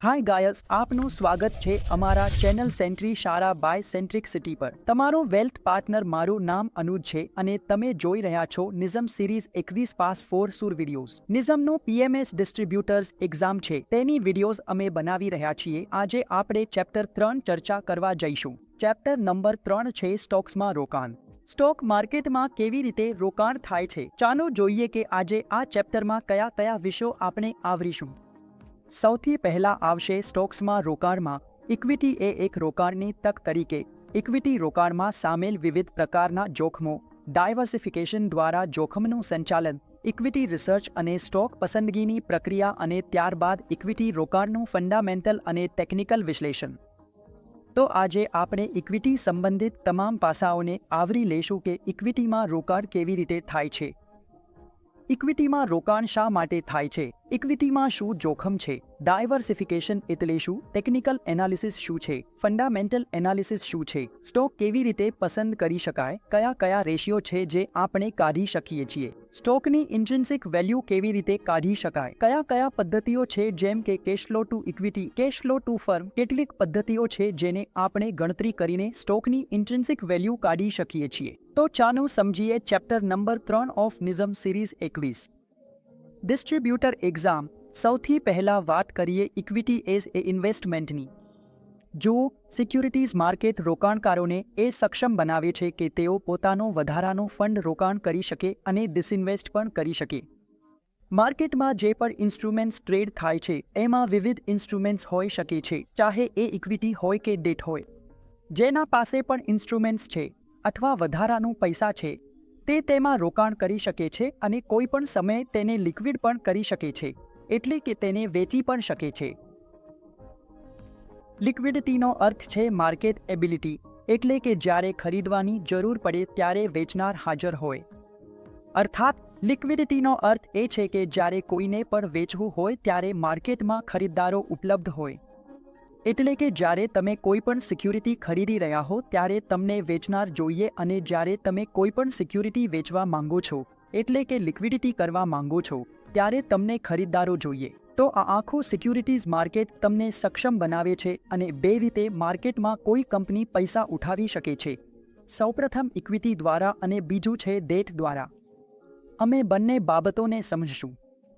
હાય guys, આપનું સ્વાગત છે અમારા ચેનલ સેન્ટ્રી શાળા બાય સેન્ટ્રિક સિટી પર. તમારો વેલ્થ પાર્ટનર. મારું નામ અનુજ છે અને તમે જોઈ રહ્યા છો નિઝમ સિરીઝ 21 પાસ 4 સુર વિડીયોઝ. નિઝમનું પીએમએસ ડિસ્ટ્રીબ્યુટર્સ એક્ઝામ છે તેની વિડીયોઝ અમે બનાવી રહ્યા છીએ. આજે આપણે ચેપ્ટર 3 ચર્ચા કરવા જઈશું. ચેપ્ટર નંબર 3 છે સ્ટોક્સમાં રોકાણ. સ્ટોક માર્કેટમાં કેવી રીતે રોકાણ થાય છે. ચાલો જોઈએ કે આજે આ ચેપ્ટરમાં કયા કયા વિષયો આપણે આવરીશું. સૌથી પહેલા આવશે સ્ટોક્સમાં રોકાણમાં. ઇક્વિટી એ એક રોકાણની તક તરીકે ઇક્વિટી રોકાણમાં સામેલ વિવિધ પ્રકારના જોખમો, ડાયવર્સિફિકેશન દ્વારા જોખમનું સંચાલન, ઇક્વિટી રિસર્ચ અને સ્ટોક પસંદગીની પ્રક્રિયા અને ત્યારબાદ ઇક્વિટી રોકાણનું ફંડામેન્ટલ અને ટેકનિકલ વિશ્લેષણ. તો આજે આપણે ઇક્વિટી સંબંધિત તમામ પાસાઓને આવરી લેશું કે ઇક્વિટીમાં રોકાણ કેવી રીતે થાય છે. ઇક્વિટીમાં રોકાણ શા માટે થાય છે? ઇક્વિટીમાં શું જોખમ છે? ડાયવર્સિફિકેશન એટલે શું? ટેકનિકલ એનાલિસિસ શું છે? ફંડામેન્ટલ એનાલિસિસ શું છે? સ્ટોક કેવી રીતે પસંદ કરી શકાય? કયા કયા રેશિયો છે જે આપણે કાઢી શકીએ છીએ? સ્ટોકની ઇન્ટ્રિન્સિક વેલ્યુ કેવી રીતે કાઢી શકાય? કયા કયા પદ્ધતિઓ છે જેમ કે cash flow to equity, cash flow to firm? કેટલીક પદ્ધતિઓ છે જેને આપણે ગણતરી કરીને સ્ટોકની ઇન્ટ્રિન્સિક વેલ્યુ કાઢી શકીએ છીએ. તો ચાલો સમજીએ chapter number 3 of Nizam series 21. Distributor exam. સૌથી પહેલા વાત કરીએ ઇક્વિટી એઝ એ ઇન્વેસ્ટમેન્ટની. જુઓ, સિક્યુરિટીઝ માર્કેટ રોકાણકારોને એ સક્ષમ બનાવે છે કે તેઓ પોતાનો વધારાનો ફંડ રોકાણ કરી શકે અને ડિસઇન્વેસ્ટ પણ કરી શકે. માર્કેટમાં જે પણ ઇન્સ્ટ્રુમેન્ટ્સ ટ્રેડ થાય છે એમાં વિવિધ ઇન્સ્ટ્રુમેન્ટ્સ હોઈ શકે છે, ચાહે એ ઇક્વિટી હોય કે ડેટ હોય. જેના પાસે પણ ઇન્સ્ટ્રુમેન્ટ્સ છે અથવા વધારાનું પૈસા છે તે તેમાં રોકાણ કરી શકે છે અને કોઈ પણ સમયે તેને લિક્વિડ પણ કરી શકે છે, એટલે કે તેને વેચી પણ શકે છે. લિક્વિડિટીનો અર્થ છે માર્કેટ એબિલિટી, એટલે કે જ્યારે ખરીદવાની જરૂર પડે ત્યારે વેચનાર હાજર હોય. અર્થાત લિક્વિડિટીનો અર્થ એ છે કે જ્યારે કોઈને પણ વેચવું હોય ત્યારે માર્કેટમાં ખરીદદારો ઉપલબ્ધ હોય. એટલે કે જ્યારે તમે કોઈ પણ સિક્યુરિટી ખરીદી રહ્યા હો ત્યારે તમને વેચનાર જોઈએ અને જ્યારે તમે કોઈ પણ સિક્યુરિટી વેચવા માંગો છો, એટલે કે લિક્વિડિટી કરવા માંગો છો, ત્યારે તમને ખરીદદારો જોઈએ. તો આ આખું સિક્યુરિટીઝ માર્કેટ તમને સક્ષમ બનાવે છે અને બે રીતે માર્કેટમાં કોઈ કંપની પૈસા ઉઠાવી શકે છે. સૌપ્રથમ ઇક્વિટી દ્વારા અને બીજું છે ડેટ દ્વારા. અમે બંને બાબતોને સમજશું.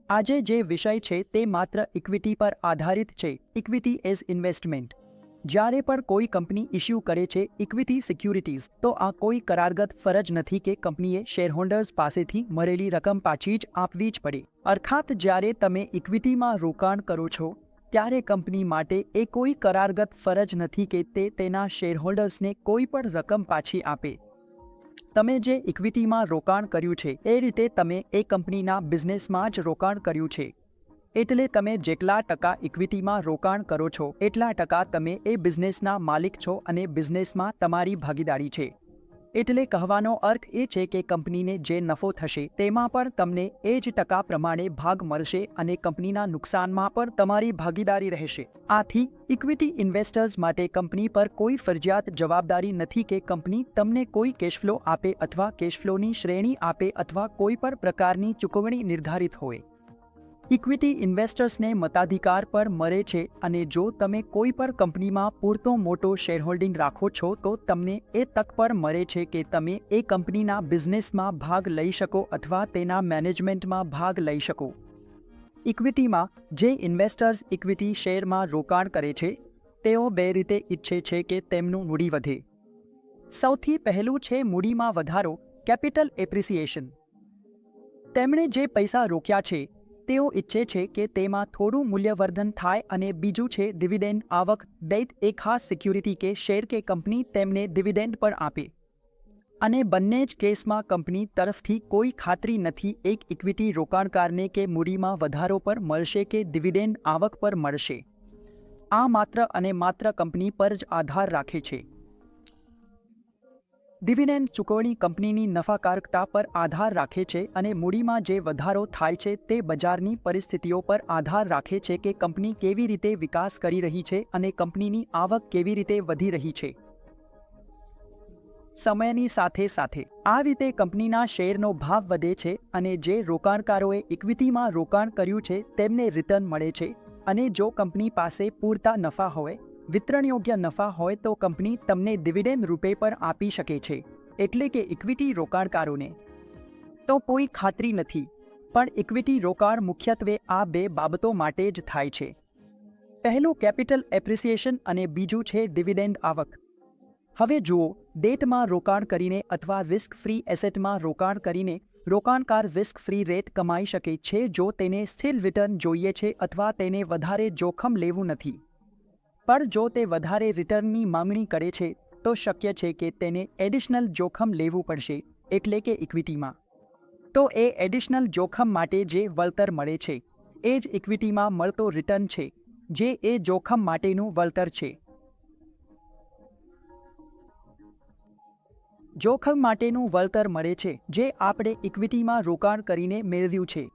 આજે જે વિષય છે તે માત્ર ઇક્વિટી પર આધારિત છે. Equity as investment. જ્યારે પણ કોઈ કંપની ઇશ્યુ કરે છે ઇક્વિટી સિક્યુરિટીઝ, તો આ કોઈ કરારગત ફરજ નથી કે કંપનીએ શેરહોલ્ડર્સ પાસેથી મળેલી રકમ પાછી જ આપવી જ પડે. અર્થાત જ્યારે તમે ઇક્વિટીમાં રોકાણ કરો છો ત્યારે કંપની માટે એ કોઈ કરારગત ફરજ નથી કે તે તેના શેરહોલ્ડર્સને કોઈ પણ રકમ પાછી આપે. તમે જે ઇક્વિટીમાં રોકાણ કર્યું છે એ રીતે તમે એ કંપનીના બિઝનેસમાં જ રોકાણ કર્યું છે. એટલે તમે જેટલા ટકા ઇક્વિટીમાં રોકાણ કરો છો એટલા ટકા તમે એ બિઝનેસના માલિક છો અને બિઝનેસમાં તમારી ભાગીદારી છે. એટલે કહેવાનો અર્થ એ છે કે કંપનીને જે નફો થશે તેમાં પણ તમને એ જ ટકા પ્રમાણે ભાગ મળશે અને કંપનીના નુકસાનમાં પણ તમારી ભાગીદારી રહેશે. આથી ઇક્વિટી ઇન્વેસ્ટર્સ માટે કંપની પર કોઈ ફરજિયાત જવાબદારી નથી કે કંપની તમને કોઈ કેશફ્લો આપે અથવા કેશફ્લોની શ્રેણી આપે અથવા કોઈ પણ પ્રકારની ચૂકવણી નિર્ધારિત હોય. ઇક્વિટી ઇન્વેસ્ટર્સને મતાધિકાર પણ મળે છે અને જો તમે કોઈ પણ કંપનીમાં પૂરતો મોટો શેરહોલ્ડિંગ રાખો છો તો તમને એ તક પણ મળે છે કે તમે એ કંપનીના બિઝનેસમાં ભાગ લઈ શકો અથવા તેના મેનેજમેન્ટમાં ભાગ લઈ શકો. ઇક્વિટીમાં જે ઇન્વેસ્ટર્સ ઇક્વિટી શેરમાં રોકાણ કરે છે તેઓ બે રીતે ઈચ્છે છે કે તેમનું મૂડી વધે. સૌથી પહેલું છે મૂડીમાં વધારો, કેપિટલ એપ્રિસિએશન. તેમણે જે પૈસા રોક્યા છે તેઓ ઈચ્છે છે કે તેમાં થોડું મૂલ્યવર્ધન થાય અને બીજું છે ડિવિડેન્ડ આવક. દૈત એ ખાસ સિક્યુરિટી કે શેર કે કંપની તેમને ડિવિડેન્ડ પણ આપે. અને બંને જ કેસમાં કંપની તરફથી કોઈ ખાતરી નથી એક ઇક્વિટી રોકાણકારને કે મૂડીમાં વધારો પર મળશે કે ડિવિડેન્ડ આવક પર મળશે. આ માત્ર અને માત્ર કંપની પર જ આધાર રાખે છે. ડિવિડેન્ડ ચૂકવણી કંપનીની નફાકારકતા પર આધાર રાખે છે અને મૂડીમાં જે વધારો થાય છે તે બજારની પરિસ્થિતિઓ પર આધાર રાખે છે કે કંપની કેવી રીતે વિકાસ કરી રહી છે અને કંપનીની આવક કેવી રીતે વધી રહી છે. સમયની સાથે સાથે આ રીતે કંપનીના શેરનો ભાવ વધે છે અને જે રોકાણકારોએ ઇક્વિટીમાં રોકાણ કર્યું છે તેમને રિટર્ન મળે છે અને જો કંપની પાસે પૂરતા નફા હોય, વિતરણયોગ્ય નફા હોય તો કંપની તમને ડિવિડન્ડ રૂપે પર આપી શકે છે, એટલે કે ઇક્વિટી રોકાણકારોને તો કોઈ ખાતરી નથી, પણ ઇક્વિટી રોકાણ મુખ્યત્વે આ બે બાબતો માટે જ થાય છે. પહેલું કેપિટલ એપ્રિસિએશન અને બીજું છે ડિવિડન્ડ આવક. હવે જુઓ, ડેટમાં રોકાણ કરીને અથવા રિસ્ક ફ્રી એસેટમાં રોકાણ કરીને રોકાણકાર રિસ્ક ફ્રી રેટ કમાઈ શકે છે જો તેને સ્થિર રિટર્ન જોઈએ છે અથવા તેને વધારે જોખમ લેવું નથી. પણ જો તે વધારે રિટર્નની માંગણી કરે છે તો શક્ય છે કે તેને એડિશનલ જોખમ લેવું પડશે, એટલે કે ઇક્વિટીમાં. તો એ એડિશનલ જોખમ માટે જે વળતર મળે છે એ જ ઇક્વિટીમાં મળતો રિટર્ન છે, જે એ જોખમ માટેનું વળતર છે. જોખમ માટેનું વળતર મળે છે જે આપણે ઇક્વિટીમાં રોકાણ કરીને મેળવ્યું છે.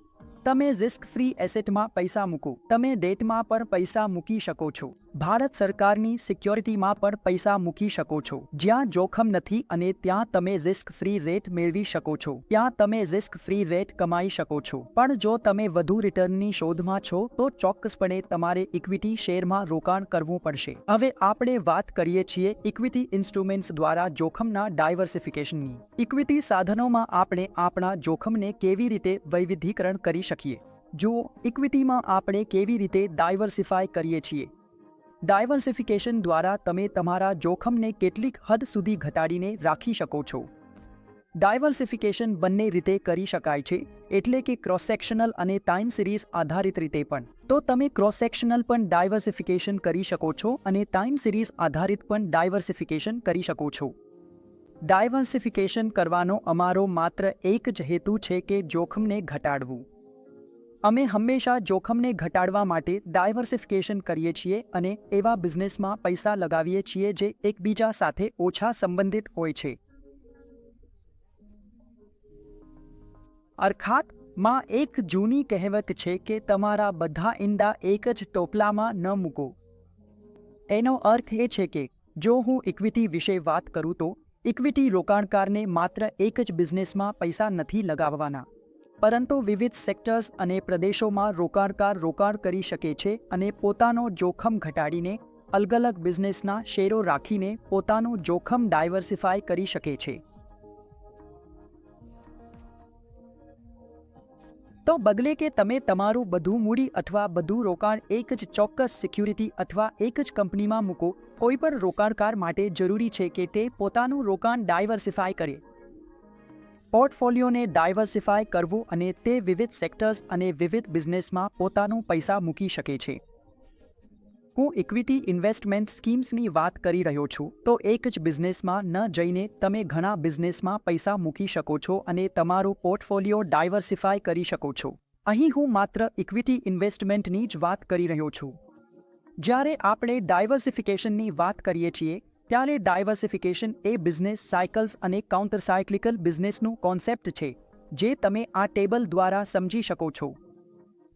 તમે રિસ્ક ફ્રી એસેટમાં પૈસા મૂકો, તમે ડેટમાં પણ પૈસા મૂકી શકો છો, ભારત સરકારની સિક્યોરિટીમાં પણ પૈસા મૂકી શકો છો. જ્યાં જોખમ નથી અને ત્યાં તમે રિસ્ક ફ્રી રેટ મેળવી શકો છો, ત્યાં તમે રિસ્ક ફ્રી રેટ કમાઈ શકો છો. પણ જો તમે વધુ રિટર્નની શોધમાં છો તો ચોક્કસપણે તમારે ઇક્વિટી શેરમાં રોકાણ કરવું પડશે. હવે આપણે વાત કરીએ છીએ ઇક્વિટી ઇન્સ્ટ્રુમેન્ટ્સ દ્વારા જોખમના ડાયવર્સિફિકેશનની. ઇક્વિટી સાધનોમાં આપણે આપણા જોખમને કેવી રીતે વૈવિધ્યીકરણ કરી શકીએ. જુઓ, ઇક્વિટીમાં આપણે કેવી રીતે ડાયવર્સિફાય કરીએ છીએ. ડાયવર્સિફિકેશન દ્વારા તમે તમારા જોખમને કેટલીક હદ સુધી ઘટાડીને રાખી શકો છો. ડાયવર્સિફિકેશન બંને રીતે કરી શકાય છે, એટલે કે ક્રોસ સેક્શનલ અને ટાઈમ સિરીઝ આધારિત રીતે પણ. તો તમે ક્રોસ સેક્શનલ પણ ડાયવર્સિફિકેશન કરી શકો છો અને ટાઈમ સિરીઝ આધારિત પણ ડાયવર્સિફિકેશન કરી શકો છો. ડાયવર્સિફિકેશન કરવાનો અમારો માત્ર એક જ હેતુ છે કે જોખમને ઘટાડવું. અમે હંમેશા જોખમને ઘટાડવા માટે ડાયવર્સિફિકેશન કરીએ છીએ અને એવા બિઝનેસમાં પૈસા લગાવીએ છીએ જે એકબીજા સાથે ઓછા સંબંધિત હોય છે. અર્થાત માં એક જૂની કહેવત છે કે તમારા બધા ઈંડા એક જ ટોપલામાં ન મૂકો. એનો અર્થ એ છે કે જો હું ઇક્વિટી વિશે વાત કરું તો ઇક્વિટી રોકાણકારને માત્ર એક જ બિઝનેસમાં પૈસા નથી લગાવવાના, પરંતુ વિવિધ સેક્ટર્સ અને પ્રદેશોમાં રોકાણકાર રોકાણ કરી શકે છે અને પોતાનો જોખમ ઘટાડીને અલગ અલગ બિઝનેસના શેરો રાખીને પોતાનું જોખમ ડાયવર્સિફાય કરી શકે છે. તો બદલે કે તમે તમારું બધું મૂડી અથવા બધું રોકાણ એક જ ચોક્કસ સિક્યુરિટી અથવા એક જ કંપનીમાં મૂકો, કોઈ પણ રોકાણકાર માટે જરૂરી છે કે તે પોતાનું રોકાણ ડાયવર્સિફાય કરે. પોર્ટફોલિયોને ડાયવર્સિફાય કરવું અને તે વિવિધ સેક્ટર્સ અને વિવિધ બિઝનેસમાં પોતાનું પૈસા મૂકી શકે છે. હું ઇક્વિટી ઇન્વેસ્ટમેન્ટ સ્કીમ્સની વાત કરી રહ્યો છું, તો એક જ બિઝનેસમાં ન જઈને તમે ઘણા બિઝનેસમાં પૈસા મૂકી શકો છો અને તમારું પોર્ટફોલિયો ડાયવર્સિફાય કરી શકો છો. અહીં હું માત્ર ઇક્વિટી ઇન્વેસ્ટમેન્ટની જ વાત કરી રહ્યો છું. જ્યારે આપણે ડાયવર્સિફિકેશનની વાત કરીએ છીએ ત્યારે ડાયવર્સિફિકેશન એ બિઝનેસ સાયકલ્સ અને કાઉન્ટર સાયક્લિકલ બિઝનેસનું કોન્સેપ્ટ છે, જે તમે આ ટેબલ દ્વારા સમજી શકો છો.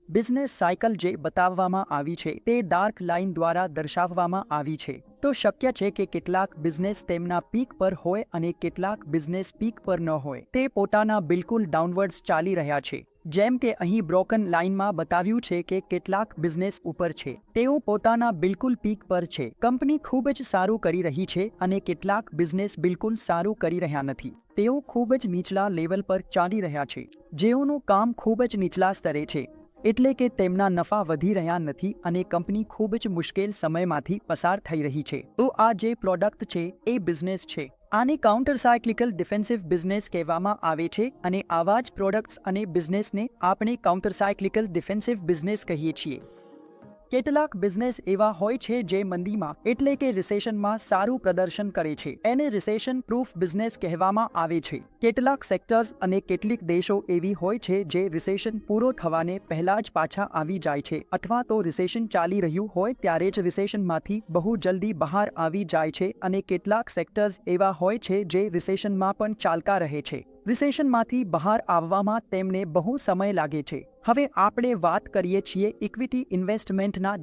બિઝનેસ સાયકલ જે બતાવવામાં આવી છે તે ડાર્ક લાઇન દ્વારા દર્શાવવામાં આવી છે. તો શક્ય છે કે કેટલાક બિઝનેસ તેમના પીક પર હોય અને કેટલાક બિઝનેસ પીક પર ન હોય, તે પોતાના બિલકુલ ડાઉનવર્ડ્સ ચાલી રહ્યા છે. જેમ કે અહીં બ્રોકન લાઇનમાં બતાવ્યું છે કે કેટલાક બિઝનેસ ઉપર છે, તેઓ પોતાના બિલકુલ પીક પર છે, કંપની ખૂબ જ સારું કરી રહી છે, અને કેટલાક બિઝનેસ બિલકુલ સારું કરી રહ્યા નથી, તેઓ ખૂબ જ નીચલા લેવલ પર ચાલી રહ્યા છે, જેઓનું કામ ખૂબ જ નીચલા સ્તરે છે, એટલે કે તેમના નફા વધી રહ્યા નથી અને કંપની ખૂબ જ મુશ્કેલ સમયમાંથી પસાર થઈ રહી છે. તો આ જે પ્રોડક્ટ છે એ બિઝનેસ છે. આને કાઉન્ટર સાયક્લિકલ ડિફેન્સિવ બિઝનેસ કહેવામાં આવે છે અને આવા જ પ્રોડક્ટ્સ અને બિઝનેસને આપણે કાઉન્ટર સાયક્લિકલ ડિફેન્સિવ બિઝનેસ કહીએ છીએ. કેટલાક બિઝનેસ એવા હોય છે જે મંદીમાં એટલે કે રિસેશનમાં સારું પ્રદર્શન કરે છે, એને રિસેશન પ્રૂફ બિઝનેસ કહેવામાં આવે છે. કેટલાક સેક્ટર્સ અને કેટલીક દેશો એવી હોય છે જે રિસેશન પૂરો થવાને પહેલા જ પાછા આવી જાય છે, અથવા તો રિસેશન ચાલી રહ્યું હોય ત્યારે જ રિસેશનમાંથી બહુ જલ્દી બહાર આવી જાય છે, અને કેટલાક સેક્ટર્સ એવા હોય છે જે રિસેશનમાં પણ ચાલતા રહે છે. રિસેશનમાંથી બહાર આવવામાં તેમને બહુ સમય લાગે છે. હવે આપણે વાત કરીએ છીએ ઇક્વિટી ઇન્વેસ્ટમેન્ટના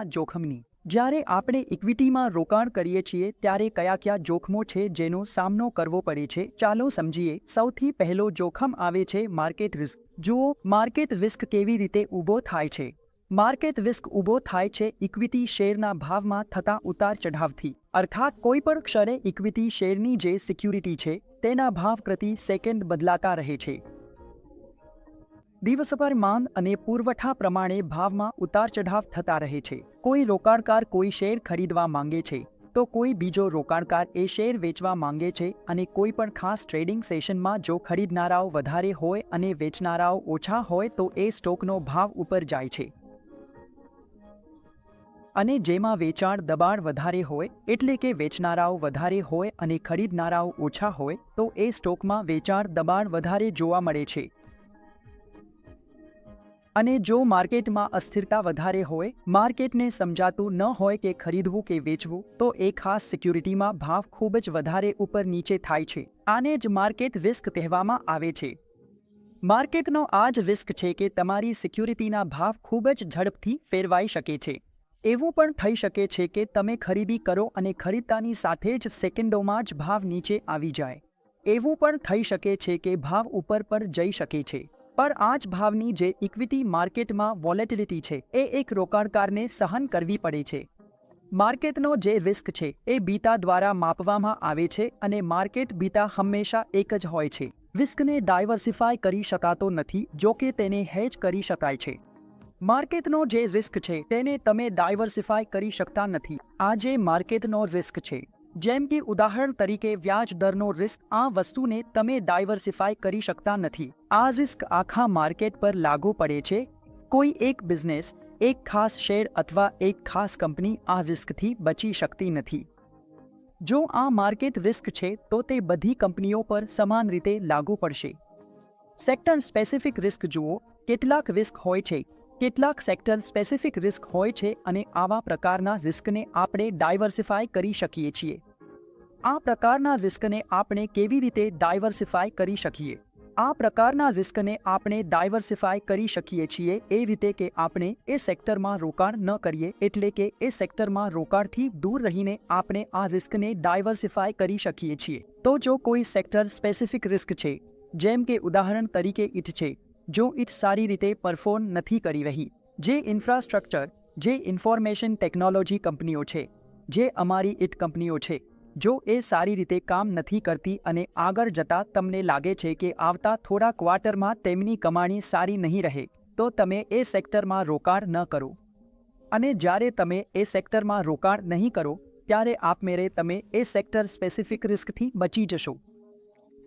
જોખમની. જ્યારે આપણે ઇક્વિટીમાં રોકાણ કરીએ છીએ ત્યારે કયા જોખમો છે જેનો સામનો કરવો પડે છે, ચાલો સમજીએ. સૌથી પહેલો જોખમ આવે છે માર્કેટ રિસ્ક. જુઓ, માર્કેટ રિસ્ક કેવી રીતે ઊભો થાય છે. માર્કેટ રિસ્ક ઊભો થાય છે ઇક્વિટી શેરના ભાવમાં થતા ઉતાર ચઢાવથી. અર્થાત કોઈ પણ ક્ષણે ઇક્વિટી શેરની જે સિક્યુરિટી છે તેના ભાવ પ્રતિ સેકન્ડ બદલાતા રહે છે. દિવસભર માંગ અને પુરવઠા પ્રમાણે ભાવમાં ઉતાર ચઢાવ થતા રહે છે. કોઈ રોકાણકાર કોઈ શેર ખરીદવા માંગે છે તો કોઈ બીજો રોકાણકાર એ શેર વેચવા માંગે છે, અને કોઈ પણ ખાસ ટ્રેડિંગ સેશનમાં જો ખરીદનારાઓ વધારે હોય અને વેચનારાઓ ઓછા હોય તો એ સ્ટોકનો ભાવ ઉપર જાય છે. અને જેમાં વેચાણ દબાણ વધારે હોય, એટલે કે વેચનારાઓ વધારે હોય અને ખરીદનારાઓ ઓછા હોય, તો એ સ્ટોકમાં વેચાણ દબાણ વધારે જોવા મળે છે. અને જો માર્કેટમાં અસ્થિરતા વધારે હોય, માર્કેટને સમજાતું ન હોય કે ખરીદવું કે વેચવું, તો એ ખાસ સિક્યુરિટીમાં ભાવ ખૂબ જ વધારે ઉપર નીચે થાય છે. આને જ માર્કેટ રિસ્ક કહેવામાં આવે છે. માર્કેટનો આ જ રિસ્ક છે કે તમારી સિક્યુરિટીના ભાવ ખૂબ જ ઝડપથી ફેરવાઈ શકે છે. એવું પણ થઈ શકે છે કે તમે ખરીદી કરો અને ખરીદતાની સાથે જ સેકન્ડોમાં જ ભાવ નીચે આવી જાય. એવું પણ થઈ શકે છે કે ભાવ ઉપર પર જઈ શકે છે. પણ આ જ ભાવની જે ઇક્વિટી માર્કેટમાં વોલેટિલિટી છે એ એક રોકાણકારને સહન કરવી પડે છે. માર્કેટનો જે રિસ્ક છે એ બીટા દ્વારા માપવામાં આવે છે, અને માર્કેટ બીટા હંમેશા એક જ હોય છે. રિસ્કને ડાયવર્સિફાય કરી શકાતો નથી, જો કે તેને હેજ કરી શકાય છે. માર્કેટનો જે રિસ્ક છે તેને તમે ડાયવર્સિફાય કરી શકતા નથી. આ જે માર્કેટનો રિસ્ક છે, જેમ કે ઉદાહરણ તરીકે વ્યાજ દરનો રિસ્ક, આ વસ્તુને તમે ડાયવર્સિફાય કરી શકતા નથી. આ રિસ્ક આખા માર્કેટ પર લાગુ પડે છે. કોઈ એક બિઝનેસ, એક ખાસ શેર અથવા એક ખાસ કંપની આ રિસ્કથી બચી શકતી નથી. જો આ માર્કેટ રિસ્ક છે તો તે બધી કંપનીઓ પર સમાન રીતે લાગુ પડશે. સેક્ટર સ્પેસિફિક રિસ્ક જુઓ. કેટલાક રિસ્ક હોય છે, કેટલાક સેક્ટર સ્પેસિફિક રિસ્ક હોય છે, અને આવા પ્રકારના રિસ્કને આપણે ડાયવર્સિફાય કરી શકીએ છીએ. આ પ્રકારના રિસ્કને આપણે કેવી રીતે ડાયવર્સિફાય કરી શકીએ? આ પ્રકારના રિસ્કને આપણે ડાયવર્સિફાય કરી શકીએ છીએ એ રીતે કે આપણે એ સેક્ટરમાં રોકાણ ન કરીએ, એટલે કે એ સેક્ટરમાં રોકાણથી દૂર રહીને આપણે આ રિસ્કને ડાયવર્સિફાય કરી શકીએ છીએ. તો જો કોઈ સેક્ટર સ્પેસિફિક રિસ્ક છે, જેમ કે ઉદાહરણ તરીકે ઈટ છે, જો ઈટ સારી રીતે પરફોર્મ નથી કરી રહી, જે ઇન્ફ્રાસ્ટ્રક્ચર, જે ઇન્ફોર્મેશન ટેકનોલોજી કંપનીઓ છે, જે અમારી ઈટ કંપનીઓ છે, જો એ સારી રીતે કામ નથી કરતી અને આગળ જતાં તમને લાગે છે કે આવતા થોડા ક્વાર્ટરમાં તેમની કમાણી સારી નહીં રહે, તો તમે એ સેક્ટરમાં રોકાણ ન કરો. અને જ્યારે તમે એ સેક્ટરમાં રોકાણ નહીં કરો ત્યારે આપમેળે તમે એ સેક્ટર સ્પેસિફિક રિસ્કથી બચી જશો.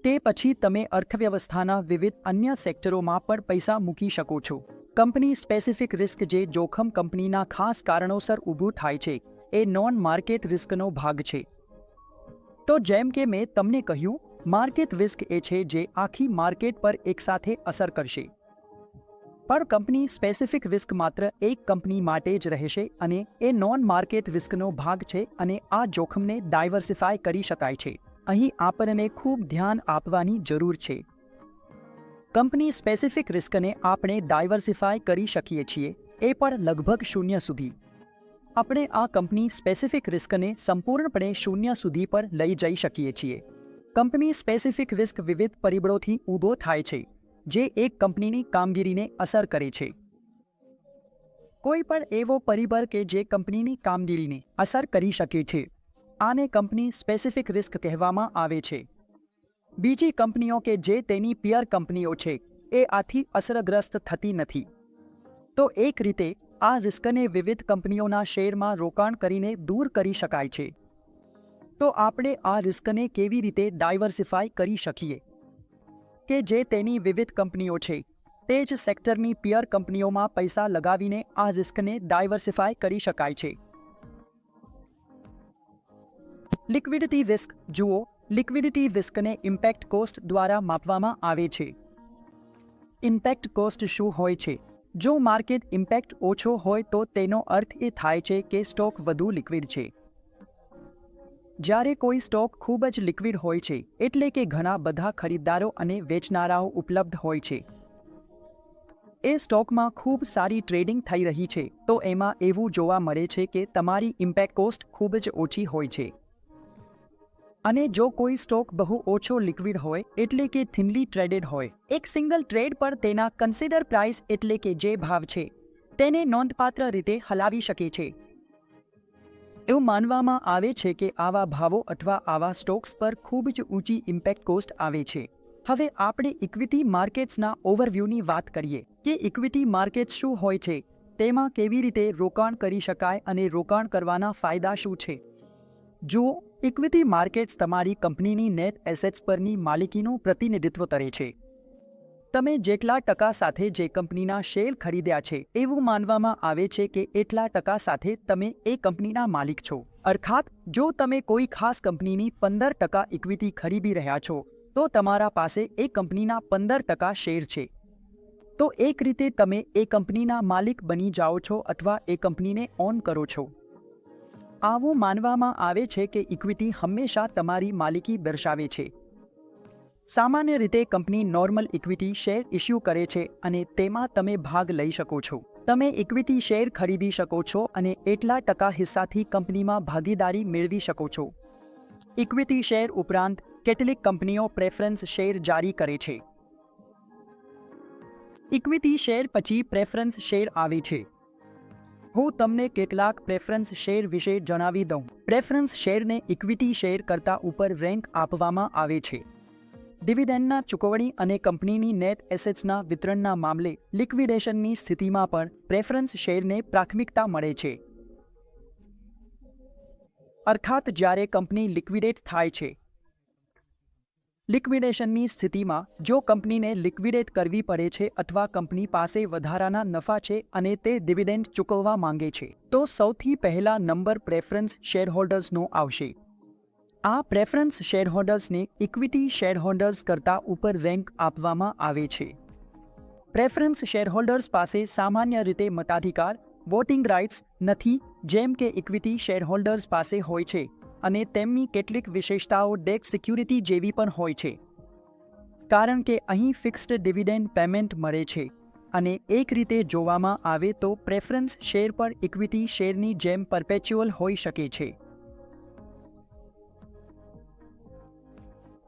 તે પછી તમે અર્થવ્યવસ્થાના વિવિધ અન્ય સેક્ટરોમાં પણ પૈસા મૂકી શકો છો. કંપની સ્પેસિફિક રિસ્ક જે જોખમ કંપનીના ખાસ કારણોસર ઊભું થાય છે એ નોન માર્કેટ રિસ્કનો ભાગ છે. તો જેમ કે મેં તમને કહ્યું, માર્કેટ રિસ્ક એ છે જે આખી માર્કેટ પર એકસાથે અસર કરશે. પણ કંપની સ્પેસિફિક રિસ્ક માત્ર એક કંપની માટે જ રહેશે, અને એ નોન માર્કેટ રિસ્કનો ભાગ છે, અને આ જોખમને ડાયવર્સિફાય કરી શકાય છે. અહીં આપણને ખૂબ ધ્યાન આપવાની જરૂર છે. કંપની સ્પેસિફિક રિસ્કને આપણે ડાયવર્સિફાય કરી શકીએ છીએ, એ પણ લગભગ શૂન્ય સુધી. આપણે આ કંપની સ્પેસિફિક રિસ્કને સંપૂર્ણપણે શૂન્ય સુધી પર લઈ જઈ શકીએ છીએ. કંપની સ્પેસિફિક રિસ્ક વિવિધ પરિબળોથી ઊભો થાય છે જે એક કંપનીની કામગીરીને અસર કરે છે. કોઈ પણ એવો પરિબળ કે જે કંપનીની કામગીરીને અસર કરી શકે છે, આને કંપની સ્પેસિફિક રિસ્ક કહેવામાં આવે છે. બીજી કંપનીઓ કે જે તેની પિયર કંપનીઓ છે એ આથી અસરગ્રસ્ત થતી નથી. તો એક રીતે આ રિસ્કને વિવિધ કંપનીઓના શેરમાં રોકાણ કરીને દૂર કરી શકાય છે. તો આપણે આ રિસ્કને કેવી રીતે ડાયવર્સિફાય કરી શકીએ કે જે તેની વિવિધ કંપનીઓ છે તે જ સેક્ટરની પિયર કંપનીઓમાં પૈસા લગાવીને આ રિસ્કને ડાયવર્સિફાય કરી શકાય છે. લિક્વિડિટી રિસ્ક જુઓ. લિક્વિડિટી રિસ્કને ઇમ્પેક્ટ કોસ્ટ દ્વારા માપવામાં આવે છે. ઇમ્પેક્ટ કોસ્ટ શું હોય છે? જો માર્કેટ ઇમ્પેક્ટ ઓછો હોય તો તેનો અર્થ એ થાય છે કે સ્ટોક વધુ લિક્વિડ છે. જ્યારે કોઈ સ્ટોક ખૂબ જ લિક્વિડ હોય છે, એટલે કે ઘણા બધા ખરીદદારો અને વેચનારાઓ ઉપલબ્ધ હોય છે. એ સ્ટોકમાં ખૂબ સારી ટ્રેડિંગ થઈ રહી છે, તો એમાં એવું જોવા મળે છે કે તમારી ઇમ્પેક્ટ કોસ્ટ ખૂબ જ ઓછી હોય છે. અને જો કોઈ સ્ટોક બહુ ઓછો લિક્વિડ હોય, એટલે કે થિનલી ટ્રેડેડ હોય, એક સિંગલ ટ્રેડ પર તેના કન્સિડર પ્રાઇસ એટલે કે જે ભાવ છે તેને નોંધપાત્ર રીતે હલાવી શકે છે. એવું માનવામાં આવે છે કે આવા ભાવો અથવા આવા સ્ટોક્સ પર ખૂબ જ ઊંચી ઇમ્પેક્ટ કોસ્ટ આવે છે. હવે આપણે ઇક્વિટી માર્કેટ્સના ઓવરવ્યૂની વાત કરીએ કે ઇક્વિટી માર્કેટ્સ શું હોય છે, તેમાં કેવી રીતે રોકાણ કરી શકાય અને રોકાણ કરવાના ફાયદા શું છે. જુઓ, ઇક્વિટી માર્કેટ્સ તમારી કંપનીની નેટ એસેટ્સ પરની માલિકીનું પ્રતિનિધિત્વ કરે છે. તમે જેટલા ટકા સાથે જે કંપનીના શેર ખરીદ્યા છે, એવું માનવામાં આવે છે કે એટલા ટકા સાથે તમે એ કંપનીના માલિક છો. અર્થાત જો તમે કોઈ ખાસ કંપનીની 15% ઇક્વિટી ખરીદી રહ્યા છો, તો તમારા પાસે એ કંપનીના 15% શેર છે. તો એક રીતે તમે એ કંપનીના માલિક બની જાઓ છો અથવા એ કંપનીને ઓન કરો છો. આવું માનવામાં આવે છે કે ઇક્વિટી હંમેશા તમારી માલિકી દર્શાવે છે. સામાન્ય રીતે company normal equity share issue કરે છે અને તેમાં તમે ભાગ લઈ શકો છો. તમે ઇક્વિટી શેર ખરીદી શકો છો અને એટલા ટકા હિસ્સાથી કંપનીમાં ભાગીદારી મેળવી શકો છો. ઇક્વિટી શેર ઉપરાંત કેટલીક કંપનીઓ પ્રેફરન્સ શેર જારી કરે છે. ઇક્વિટી શેર પછી પ્રેફરન્સ શેર આવે છે. હું તમને કેટલાક પ્રેફરન્સ શેર વિશે જણાવી દઉં. પ્રેફરન્સ શેરને ઇક્વિટી શેર કરતાં ઉપર રેન્ક આપવામાં આવે છે. ડિવિડન્ડના ચૂકવણી અને કંપનીની નેટ એસેટ્સના વિતરણના મામલે લિક્વિડેશનની સ્થિતિમાં પણ પ્રેફરન્સ શેરને પ્રાથમિકતા મળે છે. અર્થાત જ્યારે કંપની લિક્વિડેટ થાય છે. લિક્વિડેશનની સ્થિતિમાં જો કંપનીને લિક્વિડેટ કરવી પડે છે અથવા કંપની પાસે વધારાના નફા છે અને તે ડિવિડન્ડ ચૂકવવા માંગે છે, તો સૌથી પહેલા નંબર પ્રેફરન્સ શેરહોલ્ડર્સનો આવશે. આ પ્રેફરન્સ શેરહોલ્ડર્સને ઇક્વિટી શેરહોલ્ડર્સ કરતાં ઉપર રેન્ક આપવામાં આવે છે. પ્રેફરન્સ શેરહોલ્ડર્સ પાસે સામાન્ય રીતે મતાધિકાર, વોટિંગ રાઇટ્સ નથી જેમ કે ઇક્વિટી શેરહોલ્ડર્સ પાસે હોય છે, અને તેમની કેટલીક વિશેષતાઓ ડેટ સિક્યુરિટી જેવી પણ હોય છે. કારણ કે અહીં ફિક્સ્ડ ડિવિડન્ડ પેમેન્ટ મળે છે અને એક રીતે જોવામાં આવે તો પ્રેફરન્સ શેર પર ઇક્વિટી શેરની જેમ પરપેચ્યુઅલ હોઈ શકે છે.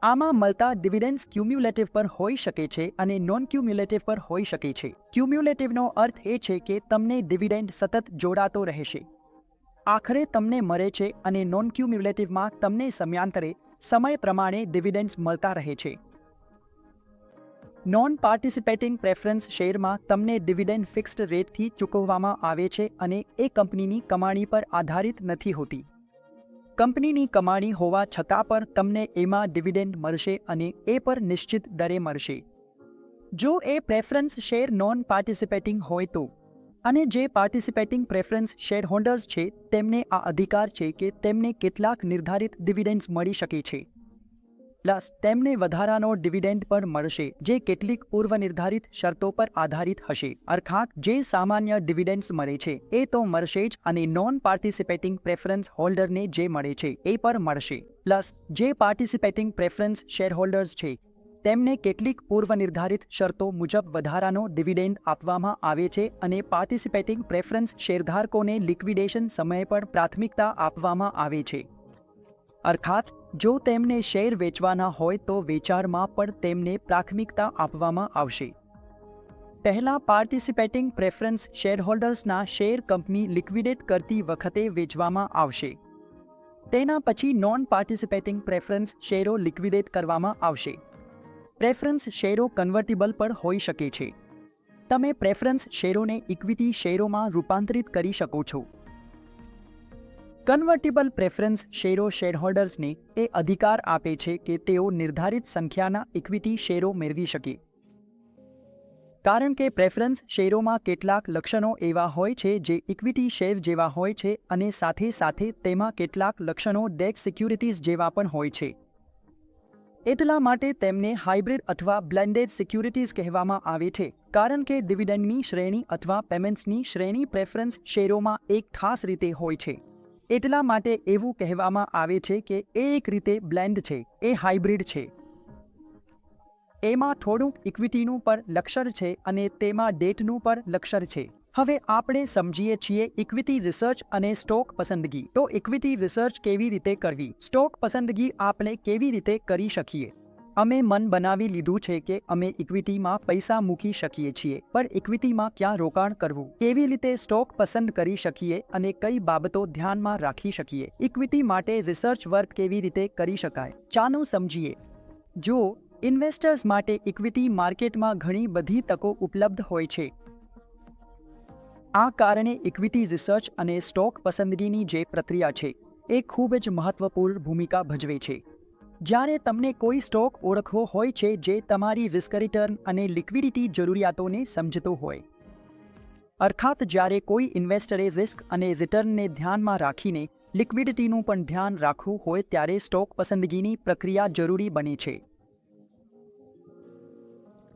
આમાં મળતા ડિવિડન્ડ્સ ક્યુમ્યુલેટિવ પર હોઈ શકે છે અને નોન ક્યુમ્યુલેટિવ પર હોઈ શકે છે. ક્યુમ્યુલેટિવનો અર્થ એ છે કે તમને ડિવિડન્ડ સતત જોડાતો રહેશે, આખરે તમને મળે છે, અને નોન ક્યુમ્યુલેટિવમાં તમને સમયાંતરે સમય પ્રમાણે ડિવિડન્ડ્સ મળતા રહે છે. નોન પાર્ટિસિપેટિંગ પ્રેફરન્સ શેરમાં તમને ડિવિડન્ડ ફિક્સ્ડ રેટથી ચૂકવવામાં આવે છે અને એ કંપનીની કમાણી પર આધારિત નથી હોતી. કંપનીની કમાણી હોવા છતાં પણ તમને એમાં ડિવિડન્ડ મળશે અને એ પર નિશ્ચિત દરે મળશે. જો એ પ્રેફરન્સ શેર નોન પાર્ટિસિપેટિંગ હોય તો, અને જે પાર્ટિસિપેટિંગ પ્રેફરન્સ શેર હોલ્ડર્સ છે તેમને આ અધિકાર છે કે તેમને કેટલાક નિર્ધારિત ડિવિડન્ડ્સ મળી શકે છે. પ્લસ તેમને વધારાનો ડિવિડન્ડ પણ મળશે જે કેટલીક પૂર્વનિર્ધારિત શરતો પર આધારિત હશે. અર્થાત જે સામાન્ય ડિવિડન્ડ્સ મળે છે એ તો મળશે જ, અને નોન પાર્ટિસિપેટિંગ પ્રેફરન્સ હોલ્ડરને જે મળે છે એ પણ મળશે. પ્લસ જે પાર્ટિસિપેટિંગ પ્રેફરન્સ શેરહોલ્ડર્સ છે તેમને કેટલીક પૂર્વનિર્ધારિત શરતો મુજબ વધારાનો ડિવિડન્ડ આપવામાં આવે છે, અને પાર્ટિસિપેટિંગ પ્રેફરન્સ શેરધારકોને લિક્વિડેશન સમયે પણ પ્રાથમિકતા આપવામાં આવે છે. અર્થાત જો તેમને શેર વેચવાના હોય તો વેચાણમાં પણ તેમને પ્રાથમિકતા આપવામાં આવશે. પહેલા પાર્ટિસિપેટિંગ પ્રેફરન્સ શેરહોલ્ડર્સના શેર કંપની લિક્વિડેટ કરતી વખતે વેચવામાં આવશે. તેના પછી નોન પાર્ટિસિપેટિંગ પ્રેફરન્સ શેરો લિક્વિડેટ કરવામાં આવશે. પ્રેફરન્સ શેરો કન્વર્ટિબલ પણ હોઈ શકે છે. તમે પ્રેફરન્સ શેરોને ઇક્વિટી શેરોમાં રૂપાંતરિત કરી શકો છો. કન્વર્ટિબલ પ્રેફરન્સ શેરો શેરહોલ્ડર્સને એ અધિકાર આપે છે કે તેઓ નિર્ધારિત સંખ્યાના ઇક્વિટી શેરો મેળવી શકે. કારણ કે પ્રેફરન્સ શેરોમાં કેટલાક લક્ષણો એવા હોય છે જે ઇક્વિટી શેર જેવા હોય છે, અને સાથે સાથે તેમાં કેટલાક લક્ષણો ડેટ સિક્યુરિટીઝ જેવા પણ હોય છે. એટલા માટે તેમને હાઇબ્રિડ અથવા બ્લેન્ડેડ સિક્યુરિટીઝ કહેવામાં આવે છે, કારણ કે ડિવિડન્ડની શ્રેણી અથવા પેમેન્ટ્સની શ્રેણી પ્રેફરન્સ શેરોમાં એક ખાસ રીતે હોય છે. એટલા માટે એવું કહેવામાં આવે છે કે એ એક રીતે બ્લેન્ડ છે, એ હાઇબ્રિડ છે. એમાં થોડુંક ઇક્વિટીનું પણ લક્ષણ છે અને તેમાં ડેટનું પણ લક્ષણ છે. હવે આપણે સમજીએ છીએ ઇક્વિટી રિસર્ચ અને સ્ટોક પસંદગી. તો ઇક્વિટી રિસર્ચ કેવી રીતે કરવી, સ્ટોક પસંદગી આપણે કેવી રીતે કરી શકીએ. અમે મન બનાવી લીધું છે કે અમે ઇક્વિટીમાં પૈસા મૂકી શકીએ છીએ, પણ ઇક્વિટીમાં ક્યાં રોકાણ કરવું, કેવી રીતે સ્ટોક પસંદ કરી શકીએ અને કઈ બાબતો ધ્યાનમાં રાખી શકીએ. ઇક્વિટી માટે રિસર્ચ વર્ક કેવી રીતે કરી શકાય, ચાલો સમજીએ. જો ઇન્વેસ્ટર્સ માટે ઇક્વિટી માર્કેટમાં ઘણી બધી તકો ઉપલબ્ધ હોય છે. આ કારણે ઇક્વિટી રિસર્ચ અને સ્ટોક પસંદગીની જે પ્રક્રિયા છે એ ખૂબ જ મહત્વપૂર્ણ ભૂમિકા ભજવે છે. જ્યારે તમને કોઈ સ્ટોક ઓળખવો હોય છે જે તમારી રિસ્ક રિટર્ન અને લિક્વિડિટી જરૂરિયાતોને સમજતો હોય. અર્થાત જ્યારે કોઈ ઇન્વેસ્ટરે રિસ્ક અને રિટર્નને ધ્યાનમાં રાખીને લિક્વિડિટીનું પણ ધ્યાન રાખવું હોય ત્યારે સ્ટોક પસંદગીની પ્રક્રિયા જરૂરી બને છે.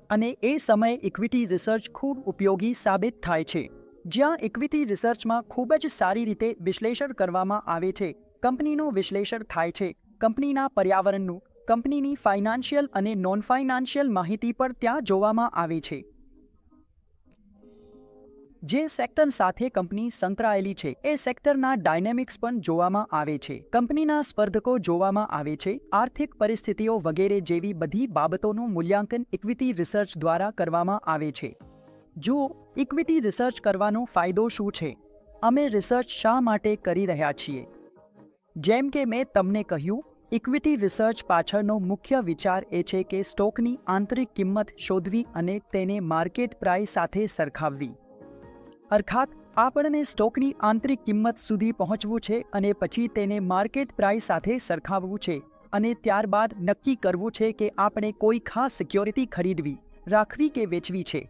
અને એ સમયે ઇક્વિટી રિસર્ચ ખૂબ ઉપયોગી સાબિત થાય છે. જ્યાં ઇક્વિટી રિસર્ચમાં ખૂબ જ સારી રીતે વિશ્લેષણ કરવામાં આવે છે. કંપનીનું વિશ્લેષણ થાય છે, કંપનીના પર્યાવરણનું, કંપનીની ફાઇનાન્શિયલ અને નોન ફાઇનાન્શિયલ માહિતી પણ ત્યાં જોવામાં આવે છે. જે સેક્ટર સાથે કંપની સંકળાયેલી છે એ સેક્ટરના ડાયનેમિક્સ પણ જોવામાં આવે છે. કંપનીના સ્પર્ધકો જોવામાં આવે છે. આર્થિક પરિસ્થિતિઓ વગેરે જેવી બધી બાબતોનું મૂલ્યાંકન ઇક્વિટી રિસર્ચ દ્વારા કરવામાં આવે છે. જો ઇક્વિટી રિસર્ચ કરવાનો ફાયદો શું છે, અમે રિસર્ચ શા માટે કરી રહ્યા છીએ. જેમ કે મેં તમને કહ્યું, ઇક્વિટી રિસર્ચ પાછળનો મુખ્ય વિચાર એ છે કે સ્ટોકની આંતરિક કિંમત શોધવી અને તેને માર્કેટ પ્રાઇસ સાથે સરખાવવી. અર્થાત આપણને સ્ટોકની આંતરિક કિંમત સુધી પહોંચવું છે અને પછી તેને માર્કેટ પ્રાઇસ સાથે સરખાવવું છે અને ત્યારબાદ નક્કી કરવું છે કે આપણે કોઈ ખાસ સિક્યોરિટી ખરીદવી, રાખવી કે વેચવી છે.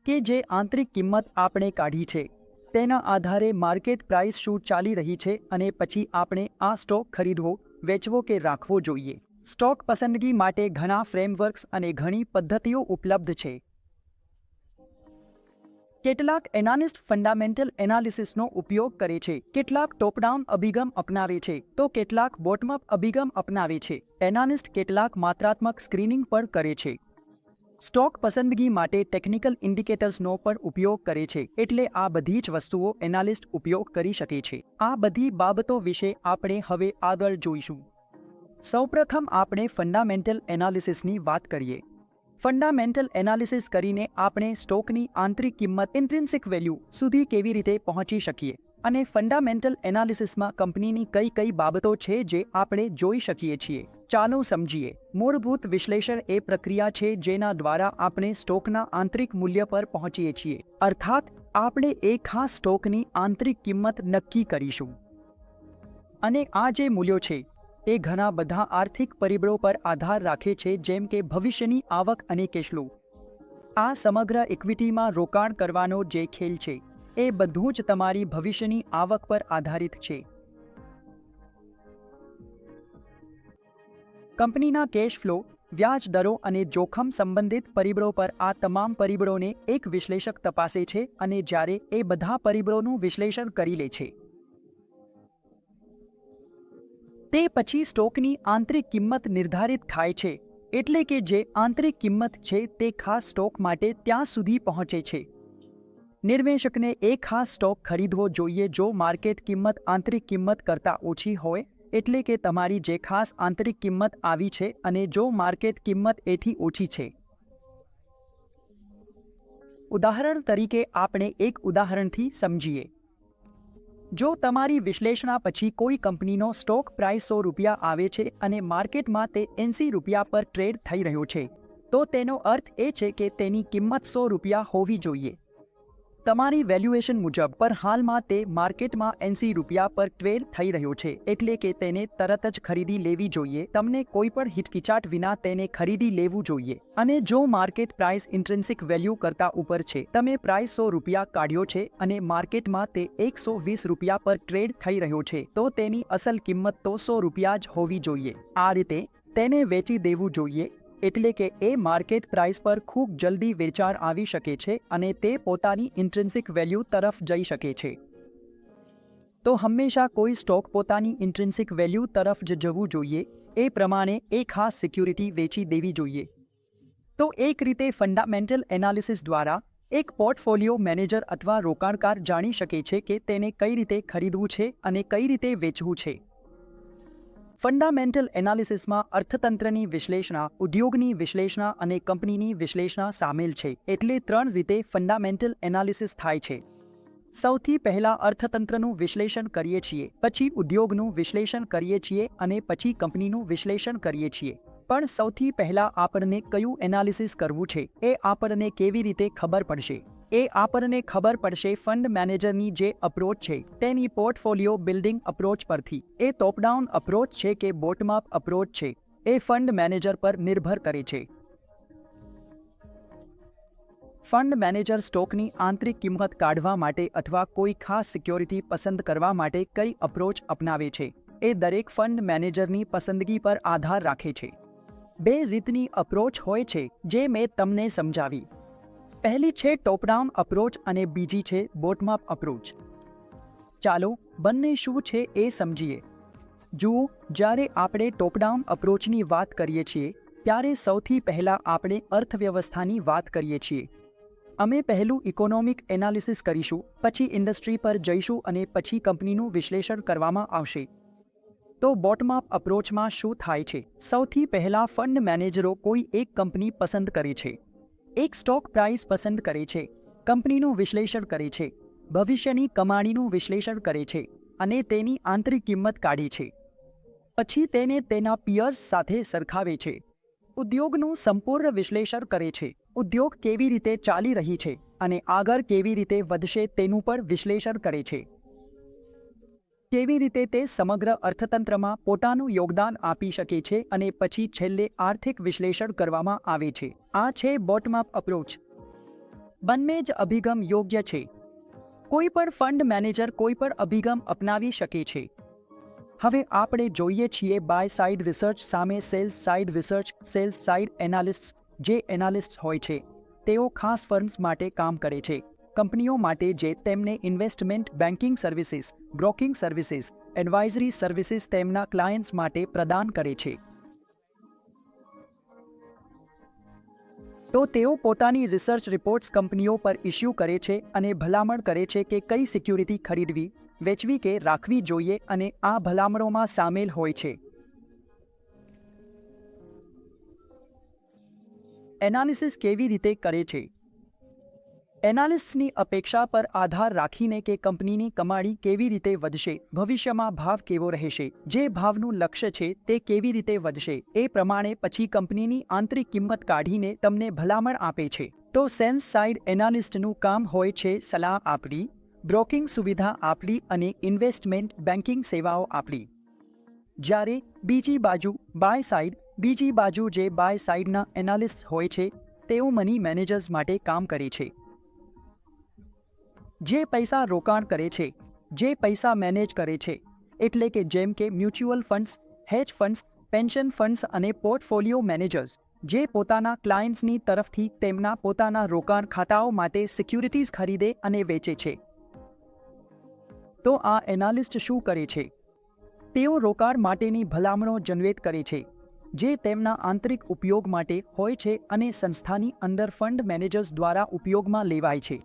કે જે આંતરિક કિંમત આપણે કાઢી છે તેના આધારે માર્કેટ પ્રાઇસ શું ચાલી રહી છે અને પછી આપણે આ સ્ટોક ખરીદવો, વેચવો કે રાખવો જોઈએ. સ્ટોક પસંદગી માટે ઘણા ફ્રેમવર્ક્સ અને ઘણી પદ્ધતિઓ ઉપલબ્ધ છે. કેટલાક એનાલિસ્ટ ફંડામેન્ટલ એનાલિસિસનો ઉપયોગ કરે છે, કેટલાક ટોપ ડાઉન અભિગમ અપનાવે છે તો કેટલાક બોટમ અપ અભિગમ અપનાવે છે. એનાલિસ્ટ કેટલાક માત્રાત્મક સ્ક્રીનિંગ પણ કરે છે. સ્ટોક પસંદગી માટે ટેકનિકલ ઇન્ડિકેટર્સનો પણ ઉપયોગ કરે છે, એટલે આ બધી જ વસ્તુઓ એનાલિસ્ટ ઉપયોગ કરી શકે છે. આ બધી બાબતો વિશે આપણે હવે આગળ જોઈશું. સૌપ્રથમ આપણે ફંડામેન્ટલ એનાલિસિસની વાત કરીએ. ફંડામેન્ટલ એનાલિસિસ કરીને આપણે સ્ટોકની આંતરિક કિંમત ઇન્ટ્રિન્સિક વેલ્યુ સુધી કેવી રીતે પહોંચી શકીએ અને ફંડામેન્ટલ એનાલિસિસમાં કંપનીની કઈ કઈ બાબતો છે જે આપણે જોઈ શકીએ છીએ. ચાલો સમજીએ. મૂળભૂત વિશ્લેષણ એ પ્રક્રિયા છે જેના દ્વારા આપણે સ્ટોકના આંતરિક મૂલ્ય પર પહોંચીએ છીએ. અર્થાત આપણે એક ખાસ સ્ટોકની આંતરિક કિંમત નક્કી કરીશું. અને આ જે મૂલ્યો છે એ ઘણા બધા આર્થિક પરિબળો પર આધાર રાખે છે, જેમ કે ભવિષ્યની આવક અને કેશફ્લો. આ સમગ્ર ઇક્વિટીમાં રોકાણ કરવાનો જે ખેલ છે એ બધું જ તમારી ભવિષ્યની આવક પર આધારિત છે. કંપનીના કેશ ફ્લો, વ્યાજ દરો અને જોખમ સંબંધિત પરિબળો પર આ તમામ પરિબળોને એક વિશ્લેષક તપાસે છે અને જ્યારે એ બધા પરિબળોનું વિશ્લેષણ કરી લે છે તે પછી સ્ટોકની આંતરિક કિંમત નિર્ધારિત થાય છે. એટલે કે જે આંતરિક કિંમત છે તે ખાસ સ્ટોક માટે ત્યાં સુધી પહોંચે છે. નિર્વેશકને એક ખાસ સ્ટોક ખરીદવો જોઈએ જો માર્કેટ કિંમત આંતરિક કિંમત કરતાં ઓછી હોય, એટલે કે તમારી જે ખાસ આંતરિક કિંમત આવી છે અને જો માર્કેટ કિંમત એથી ઓછી છે. ઉદાહરણ તરીકે આપણે એક ઉદાહરણથી સમજીએ. જો તમારી વિશ્લેષણા પછી કોઈ કંપનીનો સ્ટોક પ્રાઇસ ₹100 આવે છે અને માર્કેટમાં તે ₹80 પર ટ્રેડ થઈ રહ્યો છે, તો તેનો અર્થ એ છે કે તેની કિંમત ₹100 હોવી જોઈએ. તમારી વેલ્યુએશન મુજબ પર હાલમાં તે માર્કેટમાં ₹80 પર ટ્રેડ થઈ રહ્યો છે, એટલે કે તેને તરત જ ખરીદી લેવી જોઈએ. તમને કોઈ પણ હિચકિચાટ વિના તેને ખરીદી લેવું જોઈએ. અને જો માર્કેટ પ્રાઇસ ઇન્ટ્રિન્સિક વેલ્યુ કરતાં ઉપર છે, તમે પ્રાઇસ ₹100 કાઢ્યો છે અને માર્કેટમાં તે ₹120 પર ટ્રેડ થઈ રહ્યો છે, તો તેની અસલ કિંમત તો ₹100 જ હોવી જોઈએ. આ રીતે તેને વેચી દેવું જોઈએ. એટલે કે એ માર્કેટ પ્રાઇસ પર ખૂબ જલ્દી વેચાણ આવી શકે છે અને તે પોતાની ઇન્ટ્રિન્સિક વેલ્યુ તરફ જઈ શકે છે. તો હંમેશા કોઈ સ્ટોક પોતાની ઇન્ટ્રિન્સિક વેલ્યુ તરફ જ જવું જોઈએ. એ પ્રમાણે એ ખાસ સિક્યુરિટી વેચી દેવી જોઈએ. તો એક રીતે ફંડામેન્ટલ એનાલિસિસ દ્વારા એક પોર્ટફોલિયો મેનેજર અથવા રોકાણકાર જાણી શકે છે કે તેને કઈ રીતે ખરીદવું છે અને કઈ રીતે વેચવું છે. ફંડામેન્ટલ એનાલિસિસમાં અર્થતંત્રની વિશ્લેષણા, ઉદ્યોગની વિશ્લેષણા અને કંપનીની વિશ્લેષણા સામેલ છે. એટલે 3 રીતે ફંડામેન્ટલ એનાલિસિસ થાય છે. સૌથી પહેલા અર્થતંત્રનું વિશ્લેષણ કરીએ છીએ, પછી ઉદ્યોગનું વિશ્લેષણ કરીએ છીએ અને પછી કંપનીનું વિશ્લેષણ કરીએ છીએ. પણ સૌથી પહેલા આપણને કયું એનાલિસિસ કરવું છે એ આપણને કેવી રીતે ખબર પડશે? એ આપણને ખબર પડશે ફંડ મેનેજરની જે અપ્રોચ છે તેની પોર્ટફોલિયો બિલ્ડિંગ અપ્રોચ પરથી. એ ટોપ ડાઉન અપ્રોચ છે કે બોટમ અપ અપ્રોચ છે એ ફંડ મેનેજર પર નિર્ભર કરે છે. ફંડ મેનેજર સ્ટોકની આંતરિક કિંમત કાઢવા માટે અથવા કોઈ ખાસ સિક્યોરિટી પસંદ કરવા માટે કઈ અપ્રોચ અપનાવે છે એ દરેક ફંડ મેનેજરની પસંદગી પર આધાર રાખે છે. 2 રીતની અપ્રોચ હોય છે જે મેં તમને સમજાવી. પહેલી છે ટોપ ડાઉન અપ્રોચ અને બીજી છે બોટમ અપ અપ્રોચ. ચાલો બંને શું છે એ સમજીએ. જુઓ, જ્યારે આપણે ટોપ ડાઉન અપ્રોચની વાત કરીએ છીએ ત્યારે સૌથી પહેલા આપણે અર્થવ્યવસ્થાની વાત કરીએ છીએ. અમે પહેલું ઇકોનોમિક એનાલિસિસ કરીશું, પછી ઇન્ડસ્ટ્રી પર જઈશું અને પછી કંપનીનું વિશ્લેષણ કરવામાં આવશે. તો બોટમ અપ અપ્રોચમાં શું થાય છે? સૌથી પહેલા ફંડ મેનેજરો કોઈ એક કંપની પસંદ કરે છે, એક સ્ટોક પ્રાઇસ પસંદ કરે છે, કંપનીનું વિશ્લેષણ કરે છે, ભવિષ્યની કમાણીનું વિશ્લેષણ કરે છે અને તેની આંતરિક કિંમત કાઢે છે. પછી તેને તેના પિયર્સ સાથે સરખાવે છે. ઉદ્યોગનું સંપૂર્ણ વિશ્લેષણ કરે છે. ઉદ્યોગ કેવી રીતે ચાલી રહી છે અને આગળ કેવી રીતે વધશે તેનું પણ વિશ્લેષણ કરે છે. કેવી રીતે તે સમગ્ર અર્થતંત્રમાં પોતાનું યોગદાન આપી શકે છે અને પછી છેલ્લે આર્થિક વિશ્લેષણ કરવામાં આવે છે. આ છે બોટમ અપ અપ્રોચ. બંને જ અભિગમ યોગ્ય છે. કોઈ પણ ફંડ મેનેજર કોઈ પણ અભિગમ અપનાવી શકે છે. હવે આપણે જોઈએ છીએ બાય સાઇડ રિસર્ચ સામે sales side research. Sales side analyst જે એનાલિસ્ટ હોય છે તેઓ ખાસ ફર્મ્સ માટે કામ કરે છે, કંપનીઓ માટે જે તેમને investment banking services, broking services, advisory services તેમના ક્લાયન્ટ્સ માટે પ્રદાન કરે છે. તો તેઓ પોતાની રિસર્ચ રિપોર્ટ્સ કંપનીઓ પર ઇસ્યુ કરે છે અને ભલામણ કરે છે કે કઈ સિક્યુરિટી ખરીદવી, વેચવી કે રાખવી જોઈએ અને આ ભલામણોમાં સામેલ હોય છે એનાલિસિસ કેવી રીતે કરે છે. એનાલિસ્ટની અપેક્ષા પર આધાર રાખીને કે કંપનીની કમાણી કેવી રીતે વધશે, ભવિષ્યમાં ભાવ કેવો રહેશે, જે ભાવનું લક્ષ્ય છે તે કેવી રીતે વધશે, એ પ્રમાણે પછી કંપનીની આંતરિક કિંમત કાઢીને તમને ભલામણ આપે છે. તો સેલ્સ સાઇડ એનાલિસ્ટનું કામ હોય છે સલાહ આપવી, બ્રોકિંગ સુવિધા આપવી અને ઇન્વેસ્ટમેન્ટ બેન્કિંગ સેવાઓ આપવી. જ્યારે બીજી બાજુ બાય સાઇડ, બીજી બાજુ જે બાય સાઇડના એનાલિસ્ટ હોય છે તેઓ મની મેનેજર્સ માટે કામ કરે છે, જે પૈસા રોકાણ કરે છે, જે પૈસા મેનેજ કરે છે. એટલે કે જેમ કે મ્યુચ્યુઅલ ફંડ્સ, હેજ ફંડ્સ, પેન્શન ફંડ્સ અને પોર્ટફોલિયો મેનેજર્સ જે પોતાના ક્લાયન્ટ્સની તરફથી તેમના પોતાના રોકાણ ખાતાઓ માટે સિક્યુરિટીઝ ખરીદે અને વેચે છે. તો આ એનાલિસ્ટ શું કરે છે? તેઓ રોકાણ માટેની ભલામણો જનરેટ કરે છે જે તેમના આંતરિક ઉપયોગ માટે હોય છે અને સંસ્થાની અંદર ફંડ મેનેજર્સ દ્વારા ઉપયોગમાં લેવાય છે.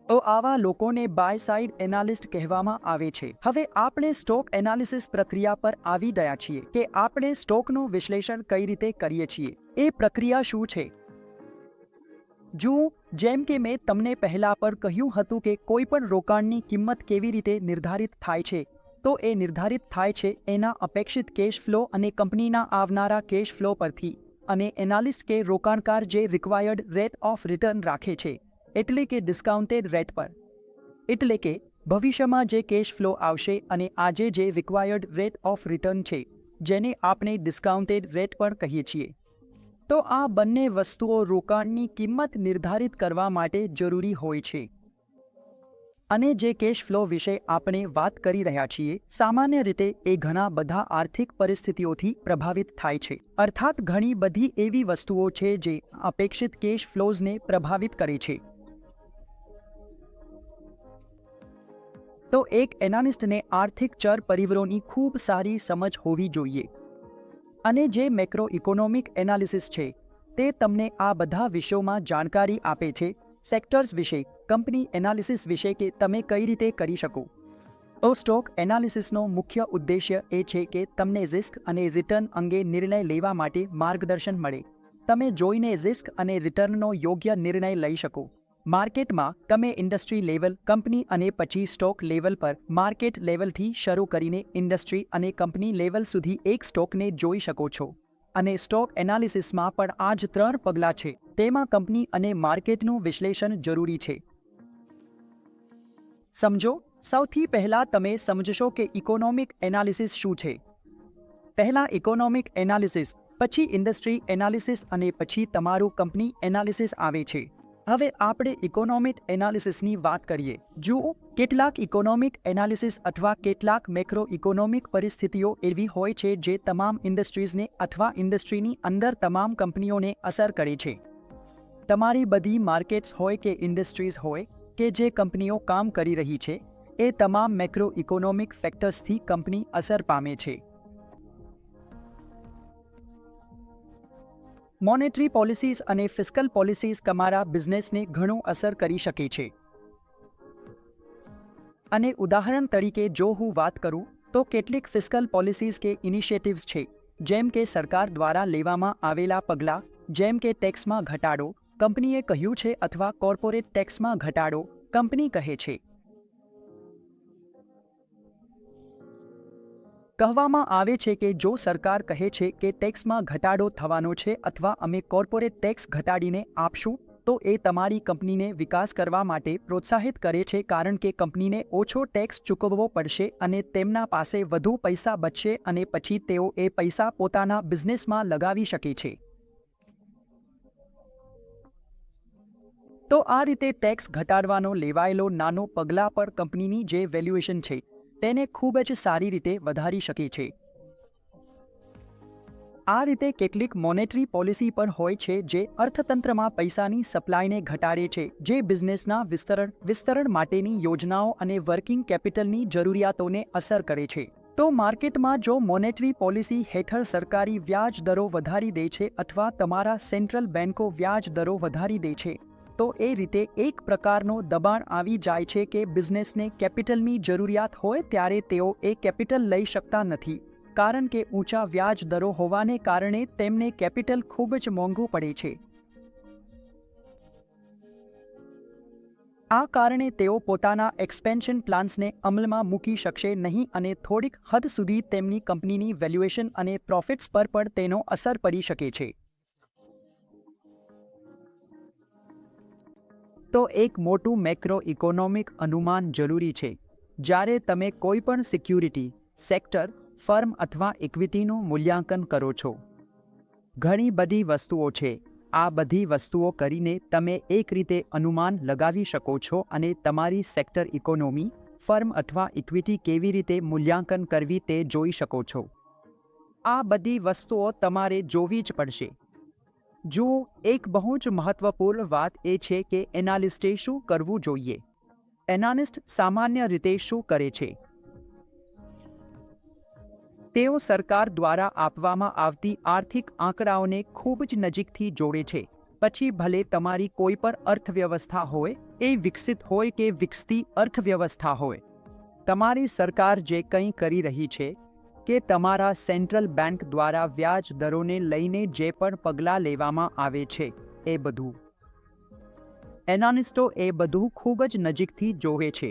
તો આવા લોકોને બાય સાઇડ એનાલિસ્ટ કહેવામાં આવે છે. હવે આપણે સ્ટોક એનાલિસિસ પ્રક્રિયા પર આવી ગયા છીએ કે આપણે સ્ટોકનું વિશ્લેષણ કઈ રીતે કરીએ છીએ. એ પ્રક્રિયા શું છે? જુઓ, જેમ કે મેં તમને પહેલા પર કહ્યું હતું કે કોઈ પણ રોકાણની કિંમત કેવી રીતે નિર્ધારિત થાય છે, તો એ નિર્ધારિત થાય છે એના અપેક્ષિત કેશ ફ્લો અને કંપનીના આવનારા કેશ ફ્લો પરથી. અને એનાલિસ્ટ કે રોકાણકાર જે રિક્વાયર્ડ રેટ ઓફ રિટર્ન રાખે છે, એટલે કે ડિસ્કાઉન્ટેડ રેટ પર. એટલે કે ભવિષ્યમાં જે કેશ ફ્લો આવશે અને આજે જે રિક્વાયર્ડ રેટ ઓફ રિટર્ન છે જેને આપણે ડિસ્કાઉન્ટેડ રેટ પણ કહીએ છીએ. તો આ બંને વસ્તુઓ રોકાણની કિંમત નિર્ધારિત કરવા માટે જરૂરી હોય છે. અને જે કેશ ફ્લો વિશે આપણે વાત કરી રહ્યા છીએ સામાન્ય રીતે એ ઘણા બધા આર્થિક પરિસ્થિતિઓથી પ્રભાવિત થાય છે. અર્થાત ઘણી બધી એવી વસ્તુઓ છે જે અપેક્ષિત કેશ ફ્લોઝને પ્રભાવિત કરે છે. તો એક એનાલિસ્ટને આર્થિક ચર પરિબળોની ખૂબ સારી સમજ હોવી જોઈએ. અને જે મેક્રો ઇકોનોમિક એનાલિસિસ છે તે તમને આ બધા વિષયોમાં જાણકારી આપે છે, સેક્ટર્સ વિશે, કંપની એનાલિસિસ વિશે કે તમે કઈ રીતે કરી શકો. તો સ્ટોક એનાલિસિસનો મુખ્ય ઉદ્દેશ્ય એ છે કે તમને રિસ્ક અને રિટર્ન અંગે નિર્ણય લેવા માટે માર્ગદર્શન મળે. તમે જોઈને રિસ્ક અને રિટર્નનો યોગ્ય નિર્ણય લઈ શકો. માર્કેટમાં તમે ઇન્ડસ્ટ્રી લેવલ, કંપની અને પછી સ્ટોક લેવલ પર માર્કેટ લેવલથી શરૂ કરીને ઇન્ડસ્ટ્રી અને કંપની લેવલ સુધી એક સ્ટોકને જોઈ શકો છો. અને સ્ટોક એનાલિસિસમાં પણ આ જ 3 પગલાં છે. તેમાં કંપની અને માર્કેટનું વિશ્લેષણ જરૂરી છે. સમજો. સૌથી પહેલાં તમે સમજશો કે ઇકોનોમિક એનાલિસિસ શું છે. પહેલાં ઇકોનોમિક એનાલિસિસ, પછી ઇન્ડસ્ટ્રી એનાલિસિસ અને પછી તમારું કંપની એનાલિસિસ આવે છે. હવે આપણે ઇકોનોમિક એનાલિસિસની વાત કરીએ. જુઓ, કેટલાક ઇકોનોમિક એનાલિસિસ અથવા કેટલાક મેક્રો ઇકોનોમિક પરિસ્થિતિઓ એવી હોય છે જે તમામ ઇન્ડસ્ટ્રીઝને અથવા ઇન્ડસ્ટ્રીની અંદર તમામ કંપનીઓને અસર કરે છે. તમારી બધી માર્કેટ્સ હોય કે ઇન્ડસ્ટ્રીઝ હોય કે જે કંપનીઓ કામ કરી રહી છે, એ તમામ મેક્રો ઇકોનોમિક ફેક્ટર્સથી કંપની અસર પામે છે. મોનેટરી પોલિસીઝ અને ફિસ્કલ પોલિસીઝ તમારા બિઝનેસને ઘણું અસર કરી શકે છે. અને ઉદાહરણ તરીકે જો હું વાત કરું તો કેટલીક ફિસ્કલ પોલિસીઝ કે ઇનિશિયેટિવ્સ છે, જેમ કે સરકાર દ્વારા લેવામાં આવેલા પગલાં, જેમ કે ટેક્સમાં ઘટાડો કંપનીએ કહ્યું છે અથવા કોર્પોરેટ ટેક્સમાં ઘટાડો કંપની કહે છે. કહેવામાં આવે છે કે જો સરકાર કહે છે કે ટેક્સમાં ઘટાડો થવાનો છે અથવા અમે કોર્પોરેટ ટેક્સ ઘટાડીને આપશું, તો એ તમારી કંપનીને વિકાસ કરવા માટે પ્રોત્સાહિત કરે છે, કારણ કે કંપનીને ઓછો ટેક્સ ચૂકવવો પડશે અને તેમના પાસે વધુ પૈસા બચશે અને પછી તેઓ એ પૈસા પોતાના બિઝનેસમાં લગાવી શકે છે. તો આ રીતે ટેક્સ ઘટાડવાનો લેવાયેલો નાનો પગલાં પર કંપનીની જે વેલ્યુએશન છે તેને ખૂબ જ સારી રીતે વધારી શકે છે. આ રીતે કેટલીક મોનેટરી પોલિસી પણ હોય છે જે અર્થતંત્રમાં પૈસાની સપ્લાયને ઘટાડે છે, જે બિઝનેસના વિસ્તરણ માટેની યોજનાઓ અને વર્કિંગ કેપિટલની જરૂરિયાતોને અસર કરે છે. તો માર્કેટમાં જો મોનેટરી પોલિસી હેઠળ સરકારી વ્યાજ દરો વધારી દે છે અથવા તમારા સેન્ટ્રલ બેન્કો વ્યાજ દરો વધારી દે છે, તો એ રીતે એક પ્રકારનો દબાણ આવી જાય છે કે બિઝનેસને કેપિટલની જરૂરિયાત હોય ત્યારે તેઓ એ કેપિટલ લઈ શકતા નથી, કારણ કે ઊંચા વ્યાજ દરો હોવાને કારણે તેમને કેપિટલ ખૂબ જ મોંઘું પડે છે. આ કારણે તેઓ પોતાના એક્સપેન્શન પ્લાન્સને અમલમાં મૂકી શકશે નહીં અને થોડીક હદ સુધી તેમની કંપનીની વેલ્યુએશન અને પ્રોફિટ્સ પર પણ તેનો અસર પડી શકે છે. તો એક મોટું મેક્રો ઇકોનોમિક અનુમાન જરૂરી છે જ્યારે તમે કોઈ પણ સિક્યુરિટી, સેક્ટર, ફર્મ અથવા ઇક્વિટીનું મૂલ્યાંકન કરો છો. ઘણી બધી વસ્તુઓ છે. આ બધી વસ્તુઓ કરીને તમે એક રીતે અનુમાન લગાવી શકો છો અને તમારી સેક્ટર ઇકોનોમી, ફર્મ અથવા ઇક્વિટી કેવી રીતે મૂલ્યાંકન કરવી તે જોઈ શકો છો. આ બધી વસ્તુઓ તમારે જોવી જ પડશે. જુઓ, એક બહુ જ મહત્વપૂર્ણ વાત એ છે કે એનાલિસ્ટે શું કરવું જોઈએ. એનાલિસ્ટ સામાન્ય રીતે શું કરે છે? તેઓ સરકાર દ્વારા આપવામાં આવતી આર્થિક આંકડાઓને ખૂબ જ નજીકથી જોડે છે. પછી ભલે તમારી કોઈ પણ અર્થવ્યવસ્થા હોય, એ વિકસિત હોય કે વિકસતી અર્થવ્યવસ્થા હોય, તમારી સરકાર જે કંઈ કરી રહી છે કે તમારા સેન્ટ્રલ બેંક દ્વારા વ્યાજ દરોને લઈને જે પણ પગલાં લેવામાં આવે છે, એ બધું એનાલિસ્ટો એ બધું ખૂબ જ નજીકથી જોવે છે.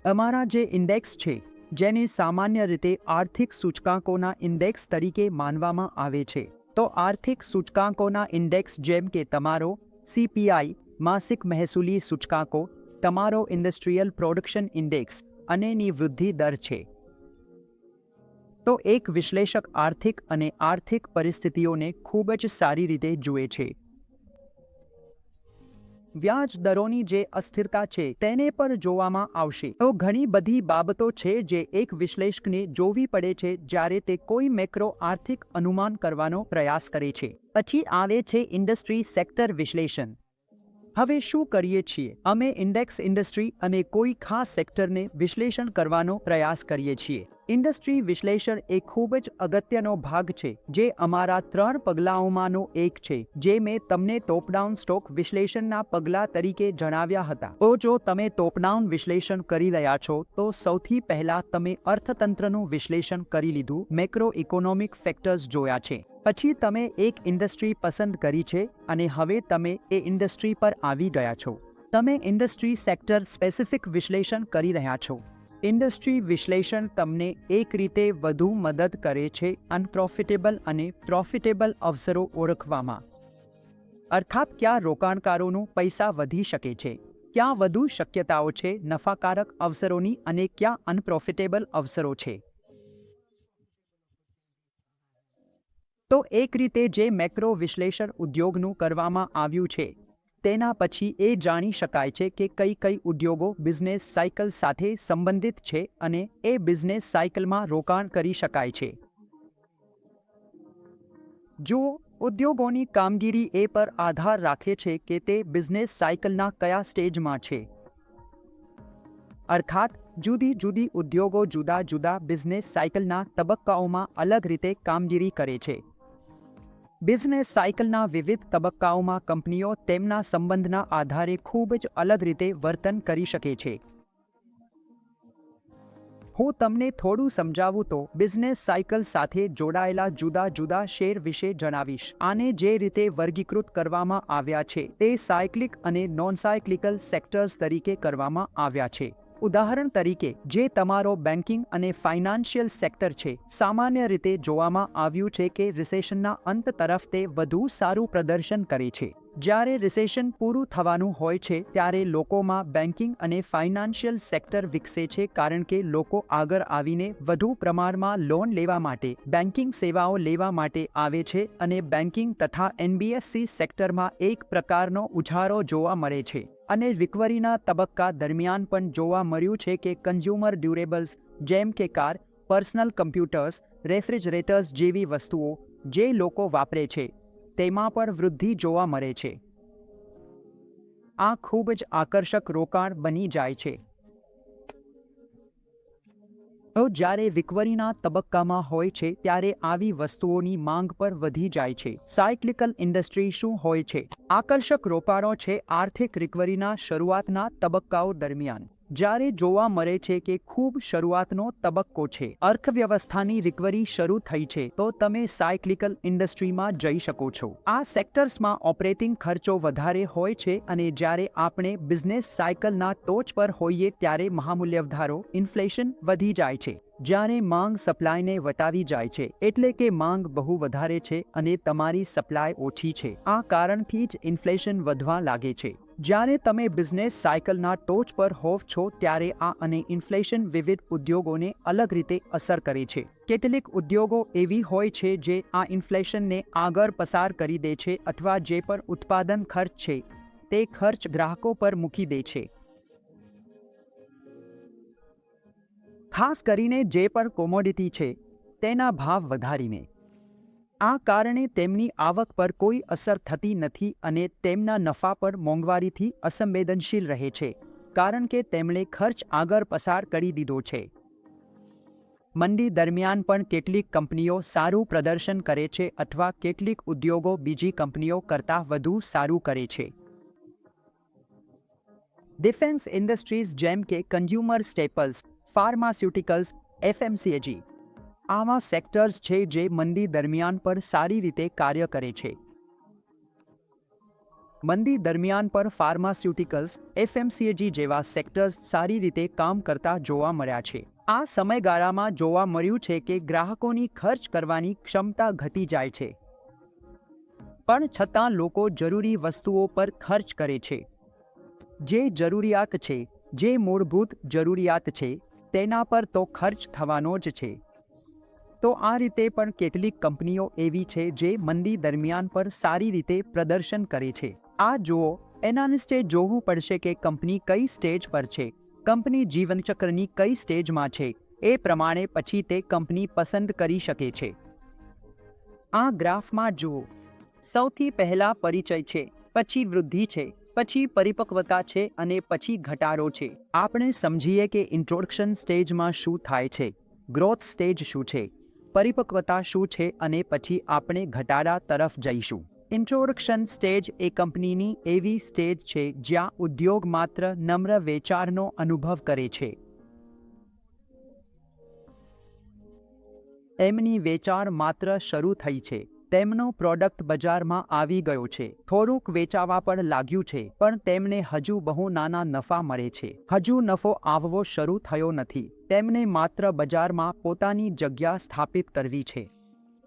અમારા જે ઇન્ડેક્સ છે, જેને સામાન્ય રીતે આર્થિક સૂચકાંકોના ઇન્ડેક્સ તરીકે માનવામાં આવે છે, તો આર્થિક સૂચકાંકોના ઇન્ડેક્સ જેમ કે તમારો CPI, માસિક મહેસૂલી સૂચકાંકો, તમારો ઇન્ડસ્ટ્રીયલ પ્રોડક્શન ઇન્ડેક્સ અનેની વૃદ્ધિ દર છે. તો એક વિશ્લેષક આર્થિક અને આર્થિક પરિસ્થિતિઓને ખૂબ જ સારી રીતે જુએ છે. વ્યાજ દરોની જે અસ્થિરતા છે તેને પણ જોવામાં આવશે. તો ઘણી બધી બાબતો છે જે એક વિશ્લેષકને જોવી પડે છે જ્યારે તે કોઈ મેક્રો આર્થિક અનુમાન કરવાનો પ્રયાસ કરે છે. પછી આવે છે ઇન્ડસ્ટ્રી સેક્ટર વિશ્લેષણ. હવે શું કરીએ છીએ? અમે ઇન્ડેક્સ ઇન્ડસ્ટ્રી અને કોઈ ખાસ સેક્ટરને વિશ્લેષણ કરવાનો પ્રયાસ કરીએ છીએ. ઇન્ડસ્ટ્રી વિશ્લેષણ એ ખૂબ જ અગત્યનો ભાગ છે જે અમારા 3 પગલાઓમાંનો એક છે જે મેં તમને ટોપ ડાઉન સ્ટોક વિશ્લેષણના પગલાં તરીકે જણાવ્યા હતા. તો જો તમે ટોપ ડાઉન વિશ્લેષણ કરી રહ્યા છો તો સૌથી પહેલા તમે અર્થતંત્રનું વિશ્લેષણ કરી લીધું, મેક્રો ઇકોનોમિક ફેક્ટર્સ જોયા છે. પછી તમે એક ઇન્ડસ્ટ્રી પસંદ કરી છે અને હવે તમે એ ઇન્ડસ્ટ્રી પર આવી ગયા છો. તમે ઇન્ડસ્ટ્રી સેક્ટર સ્પેસિફિક વિશ્લેષણ કરી રહ્યા છો. ઇન્ડસ્ટ્રી વિશ્લેષણ તમને એક રીતે વધુ મદદ કરે છે અનપ્રોફિટેબલ અને પ્રોફિટેબલ અવસરો ઓળખવામાં. અર્થાત ક્યાં રોકાણકારોનું પૈસા વધી શકે છે, ક્યાં વધુ શક્યતાઓ છે નફાકારક અવસરોની અને ક્યાં અનપ્રોફિટેબલ અવસરો છે. તો એક રીતે જે મેક્રો વિશ્લેષણ ઉદ્યોગનું કરવામાં આવ્યું છે તેના પછી એ જાણી શકાય છે કે કઈ ઉદ્યોગો બિઝનેસ સાયકલ સાથે સંબંધિત છે અને એ બિઝનેસ સાયકલમાં રોકાણ કરી શકાય છે. જો ઉદ્યોગોની કામગીરી એ પર આધાર રાખે છે કે તે બિઝનેસ સાયકલના કયા સ્ટેજમાં છે. અર્થાત જુદી જુદી ઉદ્યોગો જુદા જુદા બિઝનેસ સાયકલના તબક્કાઓમાં અલગ રીતે કામગીરી કરે છે. બિઝનેસ સાયકલના વિવિધ તબક્કાઓમાં કંપનીઓ તેમના સંબંધના આધારે ખૂબ જ અલગ રીતે વર્તન કરી શકે છે. હું તમને થોડું સમજાવું તો બિઝનેસ સાયકલ સાથે જોડાયેલા જુદા જુદા શેર વિશે જણાવીશ. આને જે રીતે વર્ગીકૃત કરવામાં આવ્યા છે તે સાયક્લિક અને નોન સાયક્લિકલ સેક્ટર્સ તરીકે કરવામાં આવ્યા છે. ઉદાહરણ તરીકે જે તમારો બેન્કિંગ અને ફાઇનાન્શિયલ સેક્ટર છે, સામાન્ય રીતે જોવામાં આવ્યું છે કે રિસેશનના અંત તરફ તે વધુ સારું પ્રદર્શન કરે છે. જ્યારે રિસેશન પૂરું થવાનું હોય છે ત્યારે લોકોમાં બેન્કિંગ અને ફાઇનાન્શિયલ સેક્ટર વિકસે છે કારણ કે લોકો આગળ આવીને વધુ પ્રમાણમાં લોન લેવા માટે, બેન્કિંગ સેવાઓ લેવા માટે આવે છે અને બેન્કિંગ તથા એનબીએફસી સેક્ટરમાં એક પ્રકારનો ઉછાળો જોવા મળે છે. અને રિકવરીના તબક્કા દરમિયાન પણ જોવા મળ્યું છે કે કન્ઝ્યુમર ડ્યુરેબલ્સ જેમ કે કાર, પર્સનલ કમ્પ્યુટર્સ, રેફ્રિજરેટર્સ જેવી વસ્તુઓ જે લોકો વાપરે છે તેમાં પણ વૃદ્ધિ જોવા મળે છે. આ ખૂબ જ આકર્ષક રોકાણ બની જાય છે. તો જ્યારે રિકવરીના તબક્કામાં હોય છે ત્યારે આવી વસ્તુઓની માંગ પર વધી જાય છે. સાયક્લિકલ ઇન્ડસ્ટ્રી શું હોય છે? આકર્ષક રોકાણો છે આર્થિક રિકવરીના શરૂઆતના તબક્કાઓ દરમિયાન. જ્યારે જોવા મળે છે કે ખૂબ શરૂઆતનો તબક્કો છે, અર્થવ્યવસ્થાની રિકવરી શરૂ થઈ છે, તો તમે સાયક્લિકલ ઇન્ડસ્ટ્રીમાં જઈ શકો છો. આ સેક્ટર્સમાં ઓપરેટિંગ ખર્ચો વધારે હોય છે અને જ્યારે આપણે બિઝનેસ સાયકલના ટોચ પર હોઈએ ત્યારે મહામૂલ્યવધારો, ઇન્ફ્લેશન વધી જાય છે. જ્યારે માંગ સપ્લાયને વટાવી જાય છે, એટલે કે માંગ બહુ વધારે છે અને તમારી સપ્લાય ઓછી છે. આ કારણથી જ ઇન્ફ્લેશન વધવા લાગે છે. જ્યારે તમે બિઝનેસ સાયકલના ટોચ પર હોવ છો ત્યારે આ અને ઇન્ફ્લેશન વિવિધ ઉદ્યોગોને અલગ રીતે અસર કરે છે. કેટલીક ઉદ્યોગો એવી હોય છે જે આ ઇન્ફ્લેશનને આગળ પસાર કરી દે છે અથવા જે પણ ઉત્પાદન ખર્ચ છે તે ખર્ચ ગ્રાહકો પર મૂકી દે છે. ખાસ કરીને જે પણ કોમોડિટી છે તેના ભાવ વધારીને. આ કારણે તેમની આવક પર કોઈ અસર થતી નથી અને તેમના નફા પર મોંઘવારીથી અસંવેદનશીલ રહે છે કારણ કે તેમણે ખર્ચ આગળ પસાર કરી દીધો છે. મંદી દરમિયાન પણ કેટલીક કંપનીઓ સારું પ્રદર્શન કરે છે અથવા કેટલીક ઉદ્યોગો બીજી કંપનીઓ કરતાં વધુ સારું કરે છે. ડિફેન્સ ઇન્ડસ્ટ્રીઝ જેમ કે કન્ઝ્યુમર સ્ટેપલ્સ, ફાર્માસ્યુટિકલ્સ, એફએમસીજી આવા સેક્ટર્સ છે જે મંદી દરમિયાન પર સારી રીતે કાર્ય કરે છે. મંદી દરમિયાન પર ફાર્માસ્યુટિકલ્સ, એફએમસીજી જેવા સેક્ટર્સ સારી રીતે કામ કરતા જોવા મળ્યા છે. આ સમયગાળામાં જોવા મળ્યું છે કે ગ્રાહકોની ખર્ચ કરવાની ક્ષમતા ઘટી જાય છે, પણ છતાં લોકો જરૂરી વસ્તુઓ પર ખર્ચ કરે છે. જે જરૂરિયાત છે, જે મૂળભૂત જરૂરિયાત છે તેના પર તો ખર્ચ થવાનો જ છે. તો આ રીતે પણ કેટલીક કંપનીઓ એવી છે જે મંદી દરમિયાન પર સારી રીતે પ્રદર્શન કરે છે. આ જુઓ, એનાલિસ્ટે જોવું પડશે કે કંપની કઈ સ્ટેજ પર છે, કંપની જીવનચક્રની કઈ સ્ટેજમાં છે, એ પ્રમાણે પછી તે કંપની પસંદ કરી શકે છે. આ ગ્રાફમાં જુઓ, સૌથી પહેલા પરિચય છે, પછી વૃદ્ધિ છે, પછી પરિપક્વતા છે અને પછી ઘટાડો છે. આપણે સમજીએ કે ઇન્ટ્રોડક્શન સ્ટેજમાં શું થાય છે. ગ્રોથ સ્ટેજ શું છે, પરિપક્વતા શું છે અને પછી આપણે ઘટાડા તરફ જઈશું. ઇન્ટ્રોડક્શન સ્ટેજ એ કંપનીની એવી સ્ટેજ છે જ્યાં ઉદ્યોગ માત્ર નમ્ર વેચાણનો અનુભવ કરે છે. એમની વેચાણ માત્ર શરૂ થઈ છે, તેમનો પ્રોડક્ટ બજારમાં આવી ગયો છે, થોડુંક વેચાવા પણ લાગ્યું છે, પણ તેમને હજુ બહુ નાના નફા મળે છે. હજુ નફો આવવો શરૂ થયો નથી. તેમને માત્ર બજારમાં પોતાની જગ્યા સ્થાપિત કરવી છે.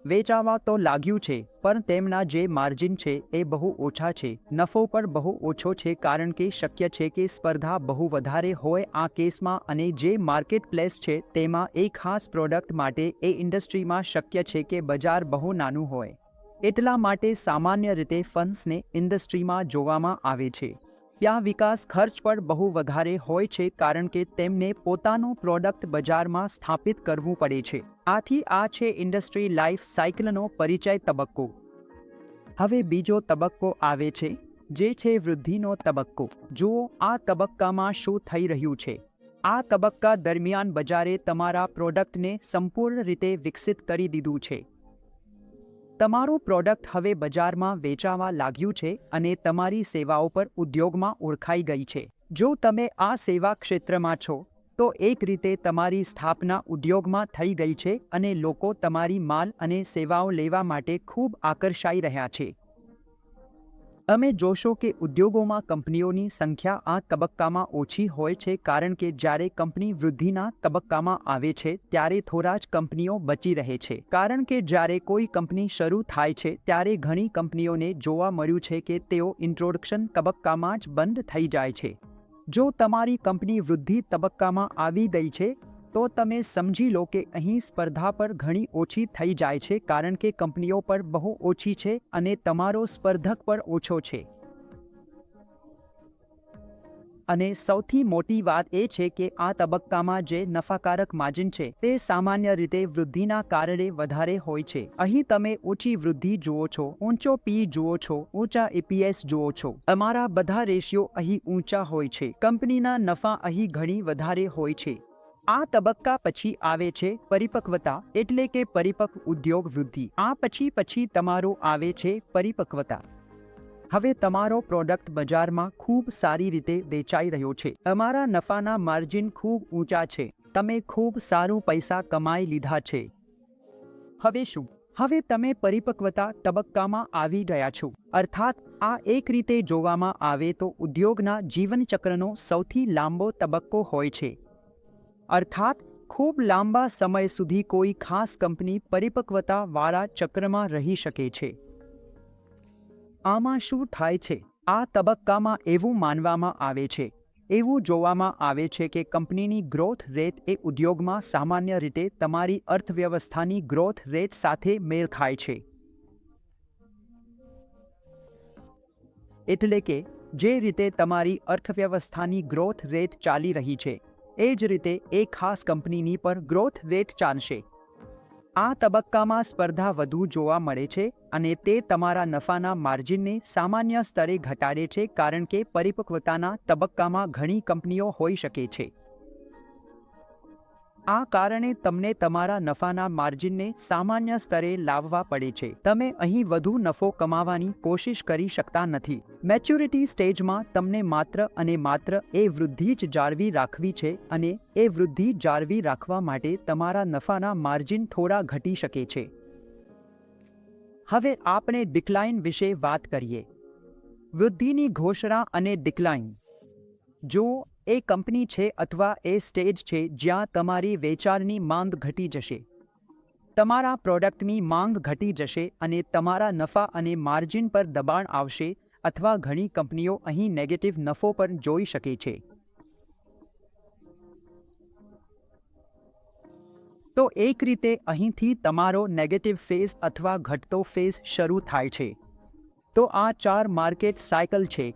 વેચાવા તો લાગ્યું છે, પણ તેમના જે માર્જિન છે એ બહુ ઓછા છે, નફો પણ બહુ ઓછો છે, કારણ કે શક્ય છે કે સ્પર્ધા બહુ વધારે હોય આ કેસમાં, અને જે માર્કેટ પ્લેસ છે તેમાં એક ખાસ પ્રોડક્ટ માટે એ ઇન્ડસ્ટ્રીમાં શક્ય છે કે બજાર બહુ નાનું હોય. એટલા માટે સામાન્ય રીતે ફંડ્સને ઇન્ડસ્ટ્રીમાં જોવામાં આવે છે. ત્યાં વિકાસ ખર્ચ પણ બહુ વધારે હોય છે, કારણ કે તેમને પોતાનું પ્રોડક્ટ બજારમાં સ્થાપિત કરવું પડે છે. આથી આ છે ઇન્ડસ્ટ્રી લાઈફ સાયકલનો પરિચય તબક્કો. હવે બીજો તબક્કો આવે છે, જે છે વૃદ્ધિનો તબક્કો. જુઓ આ તબક્કામાં શું થઈ રહ્યું છે. આ તબક્કા દરમિયાન બજારે તમારા પ્રોડક્ટને સંપૂર્ણ રીતે વિકસિત કરી દીધું છે. તમારું પ્રોડક્ટ હવે બજારમાં વેચાવા લાગ્યું છે અને તમારી સેવાઓ પર ઉદ્યોગમાં ઓળખાઈ ગઈ છે. જો તમે આ સેવા ક્ષેત્રમાં છો તો એક રીતે તમારી સ્થાપના ઉદ્યોગમાં થઈ ગઈ છે અને લોકો તમારી માલ અને સેવાઓ લેવા માટે ખૂબ આકર્ષાઈ રહ્યા છે. અમે જોશો કે ઉદ્યોગોમાં કંપનીઓની સંખ્યા આ તબક્કામાં ઓછી હોય છે, કારણ કે જ્યારે કંપની વૃદ્ધિના તબક્કામાં આવે છે ત્યારે થોડા જ કંપનીઓ બચી રહે છે, કારણ કે જ્યારે કોઈ કંપની શરૂ થાય છે ત્યારે ઘણી કંપનીઓને જોવા મળ્યું છે કે તેઓ ઇન્ટ્રોડક્શન તબક્કામાં જ બંધ થઈ જાય છે. જો તમારી કંપની વૃદ્ધિ તબક્કામાં આવી ગઈ છે તો તમે સમજી લો કે અહીં સ્પર્ધા પર ઘણી ઓછી થઈ જાય છે, કારણ કે કંપનીઓ પર બહુ ઓછી છે અને તમારો સ્પર્ધક પર ઓછો છે. અને સૌથી મોટી વાત એ છે કે આ તબક્કામાં જે નફાકારક માર્જિન છે તે સામાન્ય રીતે વૃદ્ધિના કારણે વધારે હોય છે. અહીં તમે ઊંચી વૃદ્ધિ જુઓ છો, ઊંચો પી જુઓ છો, ઊંચા EPS જુઓ છો. અમારા બધા રેશિયો અહીં ઊંચા હોય છે. કંપનીના નફા અહીં ઘણી વધારે હોય છે. આ તબક્કા પછી આવે છે પરિપક્વતા, એટલે કે પરિપક્વ ઉદ્યોગ વૃદ્ધિ. આ પછી તમારો આવે છે પરિપક્વતા. હવે તમારો પ્રોડક્ટ બજારમાં ખૂબ સારી રીતે વેચાઈ રહ્યો છે. તમારા નફાના માર્જિન ખૂબ ઊંચા છે. તમે ખૂબ સારું પૈસા કમાઈ લીધા છે. હવે શું? હવે તમે પરિપક્વતા તબક્કામાં આવી ગયા છો. અર્થાત આ એક રીતે જોવામાં આવે તો ઉદ્યોગના જીવનચક્રનો સૌથી લાંબો તબક્કો હોય છે. અર્થાત ખૂબ લાંબા સમય સુધી કોઈ ખાસ કંપની પરિપક્વતાવાળા ચક્રમાં રહી શકે છે. આમાં શું થાય છે? આ તબક્કામાં એવું માનવામાં આવે છે, એવું જોવામાં આવે છે કે કંપનીની ગ્રોથ રેટ એ ઉદ્યોગમાં સામાન્ય રીતે તમારી અર્થવ્યવસ્થાની ગ્રોથ રેટ સાથે મેળ ખાય છે. એટલે કે જે રીતે તમારી અર્થવ્યવસ્થાની ગ્રોથ રેટ ચાલી રહી છે એ જ રીતે એ ખાસ કંપનીની પર ગ્રોથ રેટ ચાલશે. આ તબક્કામાં સ્પર્ધા વધુ જોવા મળે છે અને તે તમારા નફાના માર્જિનને સામાન્ય સ્તરે ઘટાડે છે, કારણ કે પરિપક્વતાના તબક્કામાં ઘણી કંપનીઓ હોઈ શકે છે. આ કારણે તમને તમારા નફાના માર્જિનને સામાન્ય સ્તરે લાવવા પડે છે. તમે અહીં વધુ નફો કમાવાની કોશિશ કરી શકતા નથી. મેચ્યોરિટી સ્ટેજમાં તમને માત્ર અને માત્ર એ વૃદ્ધિ જ જાળવી રાખવી છે, અને એ વૃદ્ધિ જાળવી રાખવા માટે તમારા નફાના માર્જિન થોડા ઘટી શકે છે. હવે આપણે ડિક્લાઇન વિશે વાત કરીએ. વૃદ્ધિની ઘોષણા અને ડિક્લાઇન. જો એ કંપની છે અથવા એ સ્ટેજ છે જ્યાં તમારી વેચાણની માંગ ઘટી જશે, તમારા પ્રોડક્ટની માંગ ઘટી જશે અને તમારા નફા અને માર્જિન પર દબાણ આવશે, અથવા ઘણી કંપનીઓ અહીં નેગેટિવ નફો પણ જોઈ શકે છે. તો એક રીતે અહીંથી તમારો નેગેટિવ ફેઝ અથવા ઘટતો ફેઝ શરૂ થાય છે. તો આ 4 માર્કેટ સાયકલ છે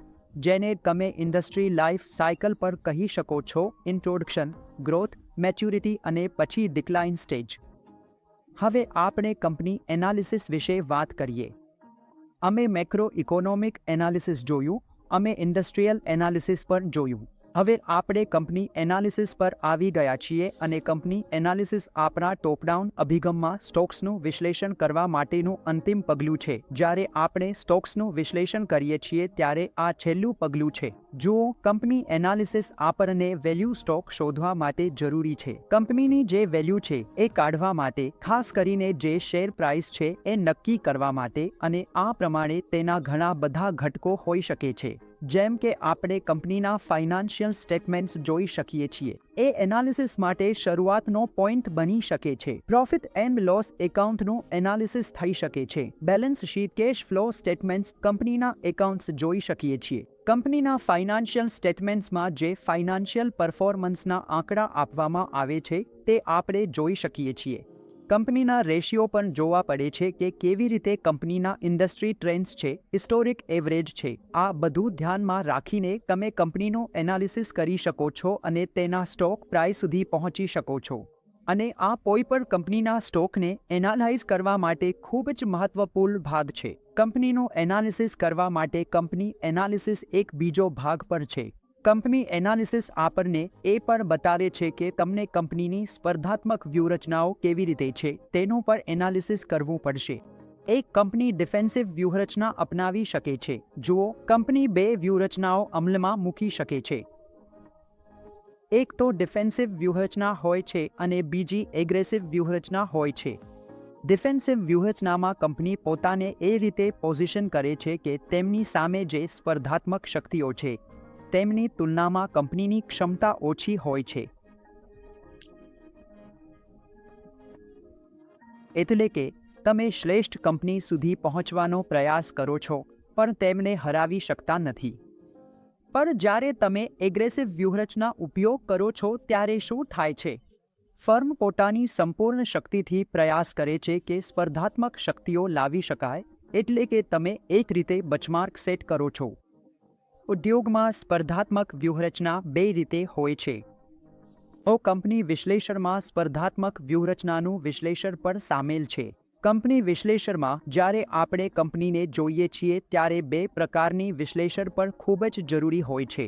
જેને તમે ઇન્ડસ્ટ્રી લાઈફ સાયકલ પર કહી શકો છો: ઇન્ટ્રોડક્શન, ગ્રોથ, મેચ્યોરિટી અને પછી ડિક્લાઇન સ્ટેજ. હવે આપણે કંપની એનાલિસિસ વિશે વાત કરીએ. અમે મેક્રો ઇકોનોમિક એનાલિસિસ જોયું, અમે ઇન્ડસ્ટ્રીયલ એનાલિસિસ પણ જોયું. હવે આપણે કંપની એનાલિસિસ પર આવી ગયા છીએ અને કંપની એનાલિસિસ આપણા ટોપ ડાઉન અભિગમમાં સ્ટોક્સનું વિશ્લેષણ કરવા માટેનું અંતિમ પગલું છે. જ્યારે આપણે સ્ટોક્સનું વિશ્લેષણ કરીએ છીએ ત્યારે આ છેલ્લું પગલું છે. જુઓ, કંપની એનાલિસિસ આપણને વેલ્યુ સ્ટોક શોધવા માટે જરૂરી છે. કંપનીની જે વેલ્યુ છે એ કાઢવા માટે, ખાસ કરીને જે શેર પ્રાઇસ છે એ નક્કી કરવા માટે, અને આ પ્રમાણે તેના ઘણા બધા ઘટકો હોઈ શકે છે. જેમ કે આપણે કંપનીના ફાઇનાન્શિયલ સ્ટેટમેન્ટ્સ જોઈ શકીએ છીએ. એ એનાલિસિસ માટે શરૂઆતનો પોઈન્ટ બની શકે છે. પ્રોફિટ એન્ડ લોસ એકાઉન્ટનું એનાલિસિસ થઈ શકે છે. Balance sheet, cash flow statements, કંપનીના એકાઉન્ટ્સ જોઈ શકીએ છીએ. કંપનીના ફાઇનાન્શિયલ સ્ટેટમેન્ટ્સમાં જે ફાઇનાન્શિયલ પરફોર્મન્સના આંકડા આપવામાં આવે છે તે આપણે જોઈ શકીએ છીએ. કંપનીના રેશિયો પણ જોવા પડે છે કે કેવી રીતે કંપનીના ઇન્ડસ્ટ્રી ટ્રેન્ડ્સ છે, હિસ્ટોરિક એવરેજ છે. આ બધું ધ્યાનમાં રાખીને તમે કંપનીનું એનાલિસિસ કરી શકો છો અને તેના સ્ટોક પ્રાઇસ સુધી પહોંચી શકો છો. અને આ કોઈ પણ કંપનીના સ્ટોકને એનાલાઇઝ કરવા માટે ખૂબ જ મહત્વપૂર્ણ ભાગ છે. કંપનીનું એનાલિસિસ કરવા માટે કંપની એનાલિસિસ એક બીજો ભાગ પર છે. કંપની એનાલિસિસ આપણને એ પણ બતાવે છે કે તમને કંપનીની સ્પર્ધાત્મક વ્યૂહરચનાઓ કેવી રીતે છે તેનું પણ એનાલિસિસ કરવું પડશે. એક કંપની ડિફેન્સિવ વ્યૂહરચના અપનાવી શકે છે. જુઓ, કંપની બે વ્યૂહરચનાઓ અમલમાં મૂકી શકે છે. એક તો ડિફેન્સિવ વ્યૂહરચના હોય છે અને બીજી એગ્રેસિવ વ્યૂહરચના હોય છે. ડિફેન્સિવ વ્યૂહરચનામાં કંપની પોતાને એ રીતે પોઝિશન કરે છે કે તેમની સામે જે સ્પર્ધાત્મક શક્તિઓ છે તેમની તુલનામાં કંપનીની ક્ષમતા ઓછી હોય છે. એટલે કે તમે શ્રેષ્ઠ કંપની સુધી પહોંચવાનો પ્રયાસ કરો છો પણ તેમને હરાવી શકતા નથી. પણ જ્યારે તમે એગ્રેસિવ વ્યૂહરચના ઉપયોગ કરો છો ત્યારે શું થાય છે? ફર્મ પોતાની સંપૂર્ણ શક્તિથી પ્રયાસ કરે છે કે સ્પર્ધાત્મક શક્તિઓ લાવી શકાય, એટલે કે તમે એક રીતે બેન્ચમાર્ક સેટ કરો છો. ઉદ્યોગમાં સ્પર્ધાત્મક વ્યૂહરચના બે રીતે હોય છે. કંપની વિશ્લેષણમાં સ્પર્ધાત્મક વ્યૂહરચનાનું વિશ્લેષણ પણ સામેલ છે. કંપની વિશ્લેષણમાં જ્યારે આપણે કંપનીને જોઈએ છીએ ત્યારે બે પ્રકારની વિશ્લેષણ પણ ખૂબ જ જરૂરી હોય છે.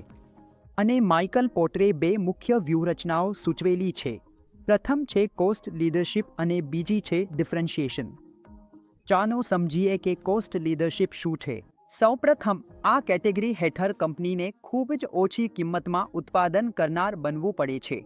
અને માઇકલ પોર્ટરે બે મુખ્ય વ્યૂહરચનાઓ સૂચવેલી છે. પ્રથમ છે કોસ્ટ લીડરશિપ અને બીજી છે ડિફરન્શિએશન. ચાલો સમજીએ કે કોસ્ટ લીડરશિપ શું છે. સૌપ્રથમ, આ કેટેગરી હેઠળ કંપનીને ખૂબ જ ઓછી કિંમતમાં ઉત્પાદન કરનાર બનવું પડે છે.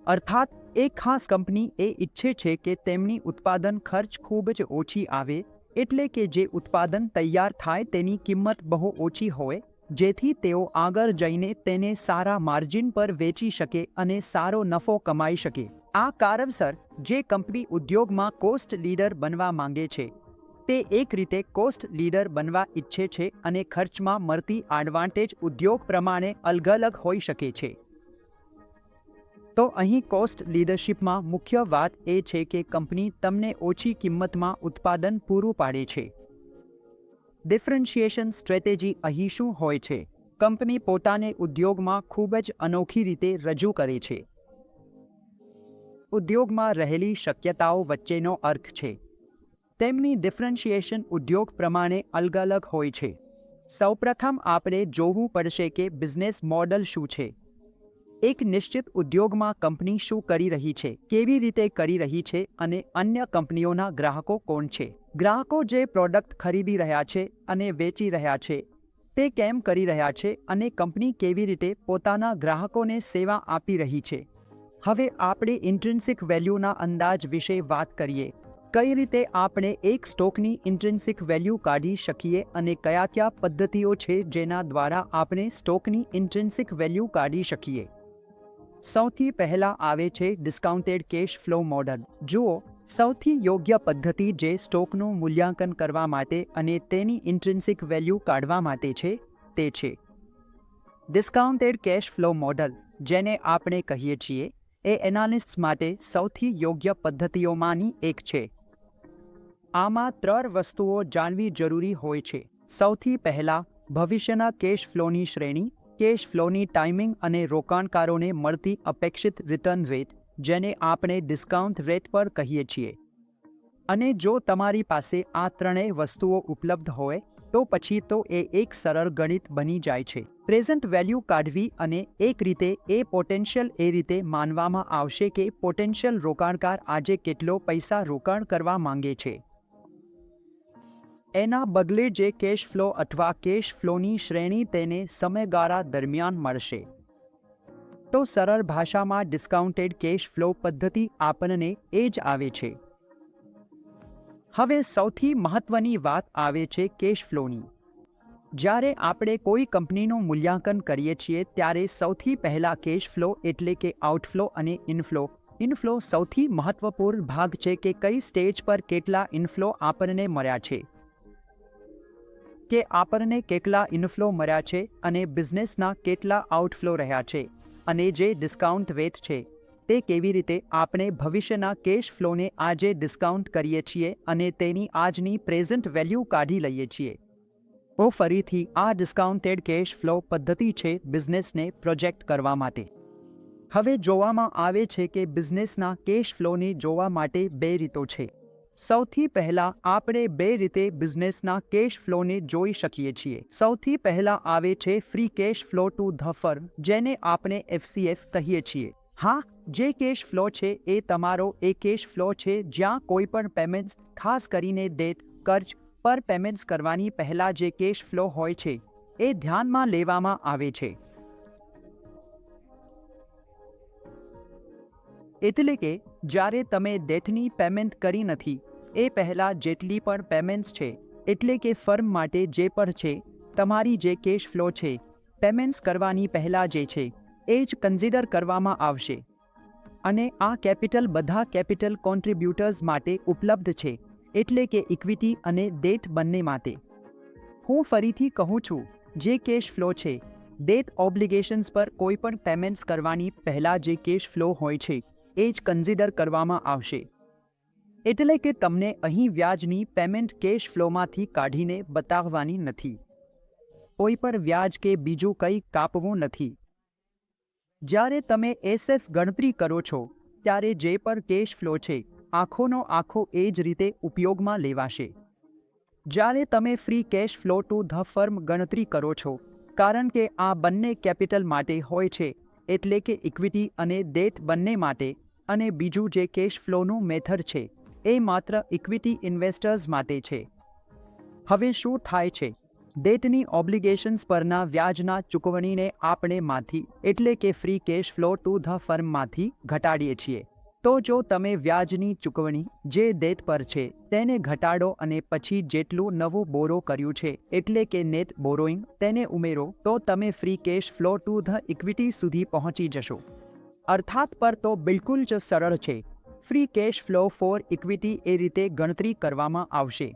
અર્થાત એક ખાસ કંપની એ ઈચ્છે છે કે તેમની ઉત્પાદન ખર્ચ ખૂબ જ ઓછી આવે, એટલે કે જે ઉત્પાદન તૈયાર થાય તેની કિંમત બહુ ઓછી હોય, જેથી તેઓ આગળ જઈને તેને સારા માર્જિન પર વેચી શકે અને સારો નફો કમાઈ શકે. આ કારણસર જે કંપની ઉદ્યોગમાં કોસ્ટ લીડર બનવા માંગે છે તે એક રીતે કોસ્ટ લીડર બનવા ઈચ્છે છે અને ખર્ચમાં મળતી એડવાન્ટેજ ઉદ્યોગ પ્રમાણે અલગ અલગ હોઈ શકે છે. તો અહીં કોસ્ટ લીડરશિપમાં મુખ્ય વાત એ છે કે કંપની તમને ઓછી કિંમતમાં ઉત્પાદન પૂરું પાડે છે. ડિફરન્શિએશન સ્ટ્રેટેજી અહીં શું હોય છે? કંપની પોતાને ઉદ્યોગમાં ખૂબ જ અનોખી રીતે રજૂ કરે છે. ઉદ્યોગમાં રહેલી શક્યતાઓ વચ્ચેનો અર્થ છે. તેમની ડિફરન્શિએશન ઉદ્યોગ પ્રમાણે અલગ અલગ હોય છે. સૌપ્રથમ આપણે જોવું પડશે કે બિઝનેસ મોડલ શું છે. એક નિશ્ચિત ઉદ્યોગમાં કંપની શું કરી રહી છે, કેવી રીતે કરી રહી છે અને અન્ય કંપનીઓના ગ્રાહકો કોણ છે. ગ્રાહકો જે પ્રોડક્ટ ખરીદી રહ્યા છે અને વેચી રહ્યા છે તે કેમ કરી રહ્યા છે અને કંપની કેવી રીતે પોતાના ગ્રાહકોને સેવા આપી રહી છે. હવે આપણે ઇન્ટ્રિન્સિક વેલ્યુના અંદાજ વિશે વાત કરીએ. કઈ રીતે આપણે એક સ્ટોકની ઇન્ટ્રિન્સિક વેલ્યુ કાઢી શકીએ અને કયા પદ્ધતિઓ છે જેના દ્વારા આપણે સ્ટોકની ઇન્ટ્રિન્સિક વેલ્યુ કાઢી શકીએ. સૌથી પહેલા આવે છે ડિસ્કાઉન્ટેડ કેશ ફ્લો મોડલ. જુઓ, સૌથી યોગ્ય પદ્ધતિ જે સ્ટોકનું મૂલ્યાંકન કરવા માટે અને તેની ઇન્ટ્રિન્સિક વેલ્યુ કાઢવા માટે છે તે છે ડિસ્કાઉન્ટેડ કેશ ફ્લો મોડલ, જેને આપણે કહીએ છીએ એ એનાલિસ્ટ માટે સૌથી યોગ્ય પદ્ધતિઓમાંની એક છે. આમાં 3 વસ્તુઓ જાણવી જરૂરી હોય છે. સૌથી પહેલા, ભવિષ્યના કેશ ફ્લોની શ્રેણી, કેશ ફ્લોની ટાઈમિંગ અને રોકાણકારોને મળતી અપેક્ષિત રિટર્ન રેટ, જેને આપણે ડિસ્કાઉન્ટ રેટ પર કહીએ છીએ. અને જો તમારી પાસે આ ત્રણેય વસ્તુઓ ઉપલબ્ધ હોય તો પછી તો એ એક સરળ ગણિત બની જાય છે. પ્રેઝન્ટ વેલ્યુ કાઢવી અને એક રીતે એ પોટેન્શિયલ એ રીતે માનવામાં આવશે કે પોટેન્શિયલ રોકાણકાર આજે કેટલો પૈસા રોકાણ કરવા માંગે છે. એના બદલે જે કેશ ફ્લો અથવા કેશ ફ્લોની શ્રેણી તેને સમયગાળા દરમિયાન મળશે. તો સરળ ભાષામાં ડિસ્કાઉન્ટેડ કેશ ફ્લો પદ્ધતિ આપણને એ જ આવે છે. હવે સૌથી મહત્વની વાત આવે છે કેશ ફ્લોની. જ્યારે આપણે કોઈ કંપનીનું મૂલ્યાંકન કરીએ છીએ ત્યારે સૌથી પહેલાં કેશ ફ્લો એટલે કે આઉટફ્લો અને ઇનફ્લો સૌથી મહત્વપૂર્ણ ભાગ છે કે કઈ સ્ટેજ પર કેટલા ઇનફ્લો આપણને મળ્યા છે અને બિઝનેસના કેટલા આઉટફ્લો રહ્યા છે અને જે ડિસ્કાઉન્ટ રેટ છે તે કેવી રીતે આપણે ભવિષ્યના કેશ ફ્લોને આજે ડિસ્કાઉન્ટ કરીએ છીએ અને તેની આજની પ્રેઝન્ટ વેલ્યુ કાઢી લઈએ છીએ. તો ફરીથી આ ડિસ્કાઉન્ટેડ કેશ ફ્લો પદ્ધતિ છે બિઝનેસને પ્રોજેક્ટ કરવા માટે. હવે જોવામાં આવે છે કે બિઝનેસના કેશ ફ્લોને જોવા માટે બે રીતો છે. સૌથી પહેલાં આપણે બે રીતે બિઝનેસના કેશ ફ્લોને જોઈ શકીએ છીએ. સૌથી પહેલાં આવે છે free cash flow to the firm, જેને આપણે FCF કહીએ છીએ. હા, જે કેશ ફ્લો છે એ તમારો એ કેશ ફ્લો છે જ્યાં કોઈ પણ પેમેન્ટ્સ, ખાસ કરીને ડેટ, કર્જ પર પેમેન્ટ્સ કરવાની પહેલાં જે કેશ ફ્લો હોય છે એ ધ્યાનમાં લેવામાં આવે છે. એટલે કે જ્યારે તમે ડેટની પેમેન્ટ કરી નથી એ પહેલાં જેટલી પણ પેમેન્ટ્સ છે, એટલે કે ફર્મ માટે જે પણ છે, તમારી જે કેશ ફ્લો છે પેમેન્ટ્સ કરવાની પહેલાં જે છે એ જ કન્સિડર કરવામાં આવશે. અને આ કેપિટલ બધા કેપિટલ કોન્ટ્રીબ્યુટર્સ માટે ઉપલબ્ધ છે, એટલે કે ઇક્વિટી અને ડેટ બંને માટે. હું ફરીથી કહું છું, જે કેશ ફ્લો છે ડેટ ઓબ્લિગેશન્સ પર કોઈ પણ પેમેન્ટ્સ કરવાની પહેલાં જે કેશ ફ્લો હોય છે એ જ કન્સિડર કરવામાં આવશે. એટલે કે તમને અહીં વ્યાજની પેમેન્ટ કેશ ફ્લોમાંથી કાઢીને બતાવવાની નથી. કોઈ પણ વ્યાજ કે બીજું કંઈ કાપવું નથી. જ્યારે તમે SF ગણતરી કરો છો ત્યારે જે પણ કેશ ફ્લો છે આખોનો આખો એ જ રીતે ઉપયોગમાં લેવાશે. જ્યારે તમે free cash flow to the firm ગણતરી કરો છો, કારણ કે આ બંને કેપિટલ માટે હોય છે, એટલે કે ઇક્વિટી અને ડેટ બંને માટે, અને બીજું જે કેશ ફ્લોનું મેથડ છે એ માત્ર ઇક્વિટી ઇન્વેસ્ટર્સ માટે છે. હવે શું થાય છે? ડેટની ઓબ્લિગેશન્સ પરના વ્યાજના ચૂકવણીને આપણે માંથી એટલે કે free cash flow to the ફર્મમાંથી ઘટાડીએ છીએ. તો જો તમે વ્યાજની ચૂકવણી જે ડેટ પર છે તેને ઘટાડો અને પછી જેટલું નવું બોરો કર્યું છે એટલે કે નેટ બોરોઈંગ તેને ઉમેરો, તો તમે free cash flow to the equity સુધી પહોંચી જશો. અર્થાત પર તો બિલકુલ જ સરળ છે. Free cash flow for equity એ રીતે ગણતરી કરવામાં આવશે.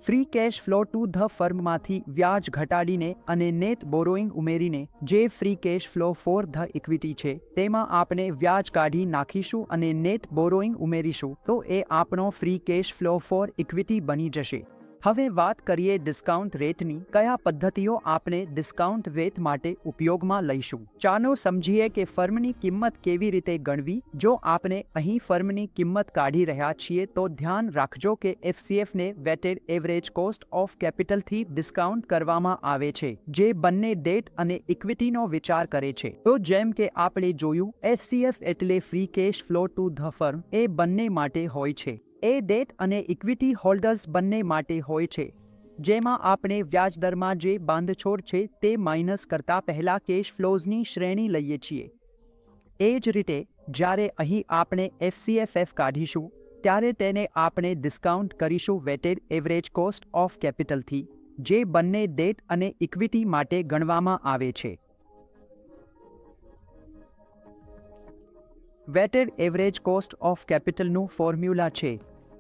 Free cash flow to the ફર્મમાંથી વ્યાજ ઘટાડીને અને નેટ બોરોઈંગ ઉમેરીને જે free cash flow for the equity છે તેમાં આપણે વ્યાજ કાઢી નાખીશું અને નેટ બોરોઈંગ ઉમેરીશું, તો એ આપણો free cash flow for equity બની જશે. હવે વાત કરીએ ડિસ્કાઉન્ટ રેટની. કયા પદ્ધતિઓ આપણે ડિસ્કાઉન્ટ રેટ માટે ઉપયોગમાં લઈશું? ચાલો સમજીએ કે ફર્મની કિંમત કેવી રીતે ગણવી. જો આપણે અહીં ફર્મની કિંમત કાઢી રહ્યા છીએ તો ધ્યાન રાખજો કે FCFને વેટેડ એવરેજ કોસ્ટ ઓફ કેપિટલથી ડિસ્કાઉન્ટ કરવામાં આવે છે, જે બંને ડેટ અને ઇક્વિટીનો વિચાર કરે છે. તો જેમ કે આપણે જોયું, FCF એટલે free cash flow to the firm એ બંને માટે હોય છે. એ ડેટ અને ઇક્વિટી હોલ્ડર્સ બંને માટે હોય છે, જેમાં આપણે વ્યાજદરમાં જે બાંધછોડ છે તે માઇનસ કરતા પહેલા કેશ ફ્લોઝની શ્રેણી લઈએ છીએ. એ જ રીતે જ્યારે અહીં આપણે FCFF કાઢીશું ત્યારે તેને આપણે ડિસ્કાઉન્ટ કરીશું વેટેડ એવરેજ કોસ્ટ ઓફ કેપિટલથી, જે બંને ડેટ અને ઇક્વિટી માટે ગણવામાં આવે છે. વેટેડ એવરેજ કોસ્ટ ઓફ કેપિટલનું ફોર્મ્યુલા છે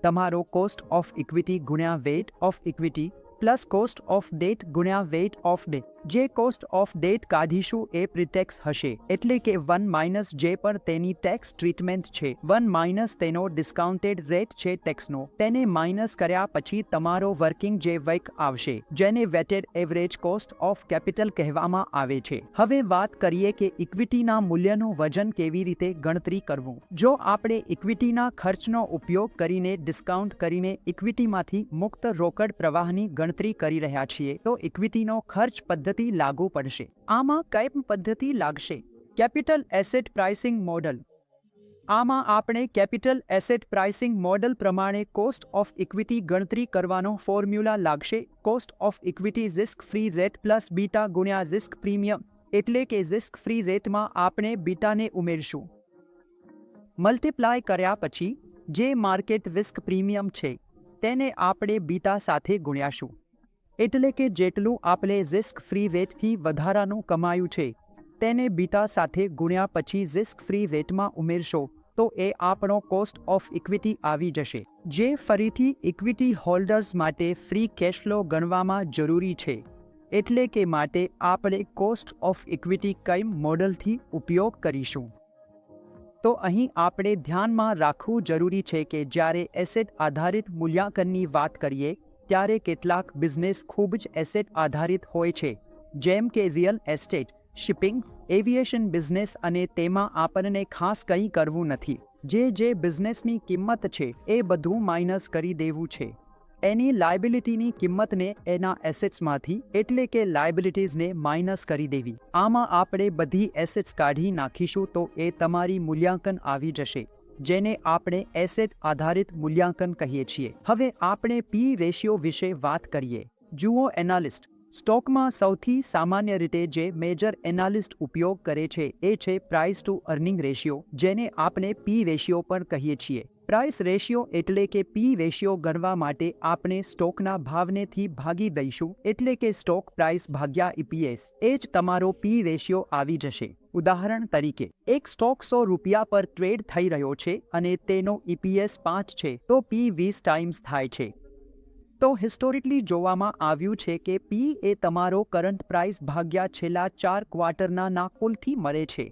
તમારો કોસ્ટ ઓફ ઇક્વિટી ગુણ્યા weight of equity plus cost of debt ગુણ્યા વેટ ઓફ ડેટ. જે કોસ્ટ ઓફ ડેટ કાઢીશું એ પ્રીટેક્સ હશે, એટલે કે 1 માઇનસ જે પર તેની ટેક્સ ટ્રીટમેન્ટ છે, 1 માઇનસ તેનો ડિસ્કાઉન્ટેડ રેટ છે ટેક્સનો, તેને માઇનસ કર્યા પછી તમારો વર્કિંગ જે વેક આવશે, જેને weighted average cost of capital કહેવામાં આવે છે. હવે વાત કરીએ કે ઇક્વિટીના મૂલ્યનું વજન કેવી રીતે ગણતરી કરવું. જો આપણે ઇક્વિટીના ખર્ચનો ઉપયોગ કરીને ડિસ્કાઉન્ટ કરીને ઇક્વિટીમાંથી મુક્ત રોકડ પ્રવાહની ગણતરી કરી રહ્યા છીએ તો ઇક્વિટીનો ખર્ચ પદ્ધતિ લાગુ પડશે. આમાં કઈ પદ્ધતિ લાગશે? Capital asset pricing model. આમાં આપણે કેપિટલ એસેટ પ્રાઇસિંગ મોડલ પ્રમાણે કોસ્ટ ઓફ ઇક્વિટી ગણતરી કરવાનો ફોર્મ્યુલા લાગશે. Cost of equity risk free rate plus beta ગુણ્યા રિસ્ક પ્રીમિયમ, એટલે કે રિસ્ક ફ્રી રેટમાં આપણે બીટાને ઉમેરશું. મલ્ટીપ્લાય કર્યા પછી જે માર્કેટ રિસ્ક પ્રીમિયમ છે તેને આપણે બીટા સાથે ગુણ્યાશું, એટલે કે જેટલું આપણે રિસ્ક ફ્રી રેટથી વધારાનું કમાયું છે તેને બીટા સાથે ગુણ્યા પછી રિસ્ક ફ્રી રેટમાં ઉમેરશો તો એ આપણો કોસ્ટ ઓફ ઇક્વિટી આવી જશે, જે ફરીથી ઇક્વિટી હોલ્ડર્સ માટે ફ્રી કેશ ફ્લો ગણવામાં જરૂરી છે. એટલે કે માટે આપણે કોસ્ટ ઓફ ઇક્વિટી કઈ મોડલથી ઉપયોગ કરીશું. તો અહીં આપણે ધ્યાનમાં રાખવું જરૂરી છે કે જ્યારે એસેટ આધારિત મૂલ્યાંકનની વાત કરીએ ત્યારે કેટલાક બિઝનેસ ખૂબ જ એસેટ આધારિત હોય છે, જેમ કે real estate, shipping, aviation business, અને તેમાં આપણને ખાસ કંઈ કરવું નથી. જે બિઝનેસની કિંમત છે એ બધું માઇનસ કરી દેવું છે. એની લાયબિલિટીની કિંમતને એના એસેટ્સમાંથી, એટલે કે લાયબિલિટીઝને માઇનસ કરી દેવી. આમાં આપણે બધી એસેટ્સ કાઢી નાખીશું તો એ તમારી મૂલ્યાંકન આવી જશે, જેને આપણે એસેટ આધારિત મૂલ્યાંકન કહીએ છીએ. હવે આપણે પી રેશિયો વિશે વાત કરીએ. જુઓ એનાલિસ્ટ. સ્ટોકમાં સૌથી સામાન્ય રીતે જે મેજર એનાલિસ્ટ ઉપયોગ કરે છે એ છે પ્રાઇસ ટુ અર્નિંગ રેશિયો, જેને આપણે પી રેશિયો પણ કહીએ છીએ. પ્રાઇસ રેશિયો એટલે કે પી રેશિયો ગણવા માટે આપણે સ્ટોકના ભાવનેથી ભાગી દઈશું, એટલે કે સ્ટોક પ્રાઇસ ભાગ્યા ઇપીએસ, એ જ તમારો પી રેશિયો આવી જશે. ઉદાહરણ તરીકે એક સ્ટોક 100 રૂપિયા પર ટ્રેડ થઈ રહ્યો છે અને તેનો ઇપીએસ 5 છે તો પી 20 ટાઈમ્સ થાય છે. તો હિસ્ટોરિકલી જોવામાં આવ્યું છે કે પી એ તમારો કરંટ પ્રાઇસ ભાગ્યા છેલ્લા 4 ક્વાર્ટરના કુલથી મળે છે.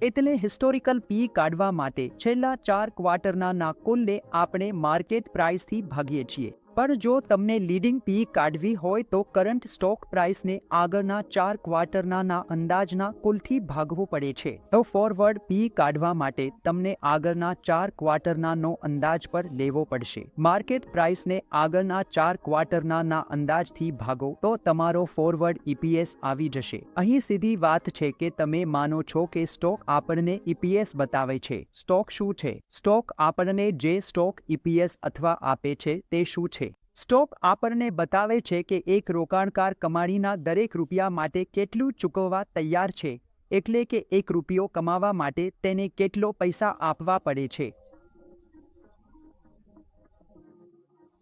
એટલે હિસ્ટોરિકલ પી કાઢવા માટે છેલ્લા 4 ક્વાર્ટરના કુલને આપણે માર્કેટ પ્રાઇસથી ભાગીએ છીએ. પણ જો તમને લીડિંગ પી કાઢવી હોય તો કરંટ સ્ટોક પ્રાઇસને આગળના 4 ક્વાર્ટરના અંદાજના કુલથી ભાગવું પડે છે. તો ફોરવર્ડ પી કાઢવા માટે તમને આગળના 4 ક્વાર્ટરનો અંદાજ પર લેવો પડશે. માર્કેટ પ્રાઇસને આગળના 4 ક્વાર્ટરના અંદાજથી ભાગો તો તમારો ફોરવર્ડ ઇપીએસ આવી જશે. અહીં સીધી વાત છે કે તમે માનો છો કે સ્ટોક આપણને ઇપીએસ બતાવે છે. સ્ટોક શું છે? સ્ટોક આપણને જે સ્ટોક ઇપીએસ અથવા આપે છે તે શું છે? સ્ટોક આપણને બતાવે છે કે એક રોકાણકાર કમાણીના દરેક રૂપિયા માટે કેટલું ચૂકવવા તૈયાર છે, એટલે કે 1 રૂપિયો કમાવા માટે તેને કેટલો પૈસા આપવા પડે છે.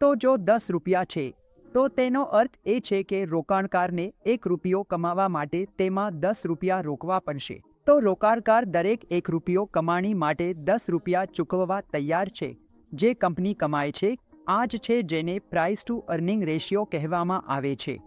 તો જો 10 રૂપિયા છે તો તેનો અર્થ એ છે કે રોકાણકારને 1 રૂપિયો કમાવા માટે તેમાં 10 રૂપિયા રોકવા પડશે. તો રોકાણકાર દરેક 1 રૂપિયો કમાણી માટે 10 રૂપિયા ચૂકવવા તૈયાર છે. જે કંપની કમાય છે આ જ છે જેને પ્રાઇસ ટુ અર્નિંગ રેશિયો કહેવામાં આવે છે.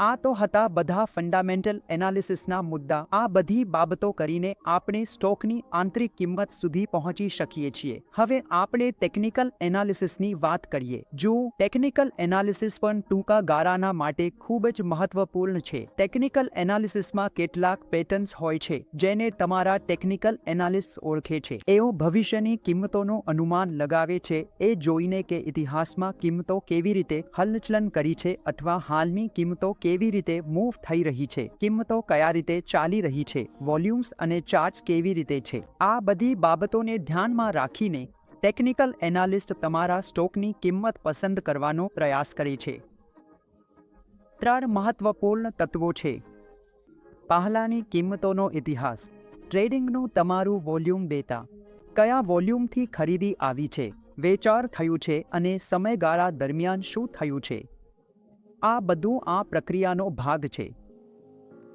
આ તો હતા બધા ફંડામેન્ટલ એનાલિસિસના મુદ્દા. આ બધી બાબતો કરીને આપણે સ્ટોકની આંતરિક કિંમત સુધી પહોંચી શકીએ છીએ. હવે આપણે ટેકનિકલ એનાલિસિસની વાત કરીએ. જો ટેકનિકલ એનાલિસિસ પણ ટૂંકા ગાળાના માટે ખૂબ જ મહત્વપૂર્ણ છે. ટેકનિકલ એનાલિસિસમાં કેટલાક પેટર્ન્સ હોય છે જેને તમારા ટેકનિકલ એનાલિસ્ટ ઓળખે છે. એઓ ભવિષ્યની કિંમતોનું અનુમાન લગાવે છે એ જોઈને કે ઇતિહાસમાં કિંમતો કેવી રીતે હલનચલન કરી છે અથવા હાલની કિંમતો કેવી રીતે મૂવ થઈ રહી છે, કિંમતો કયા રીતે ચાલી રહી છે, વોલ્યુમ્સ અને ચાર્ટ્સ કેવી રીતે છે. આ બધી બાબતોને ધ્યાનમાં રાખીને ટેકનિકલ એનાલિસ્ટ તમારા સ્ટોકની કિંમત પસંદ કરવાનો પ્રયાસ કરે છે. 3 મહત્વપૂર્ણ તત્વો છે. પહેલાની કિંમતોનો ઇતિહાસ. ટ્રેડિંગનું તમારું વોલ્યુમ ડેટા. કયા વોલ્યુમથી ખરીદી આવી છે, વેચાણ થયું છે અને સમયગાળા દરમિયાન શું થયું છે. આ બધું આ પ્રક્રિયાનો ભાગ છે.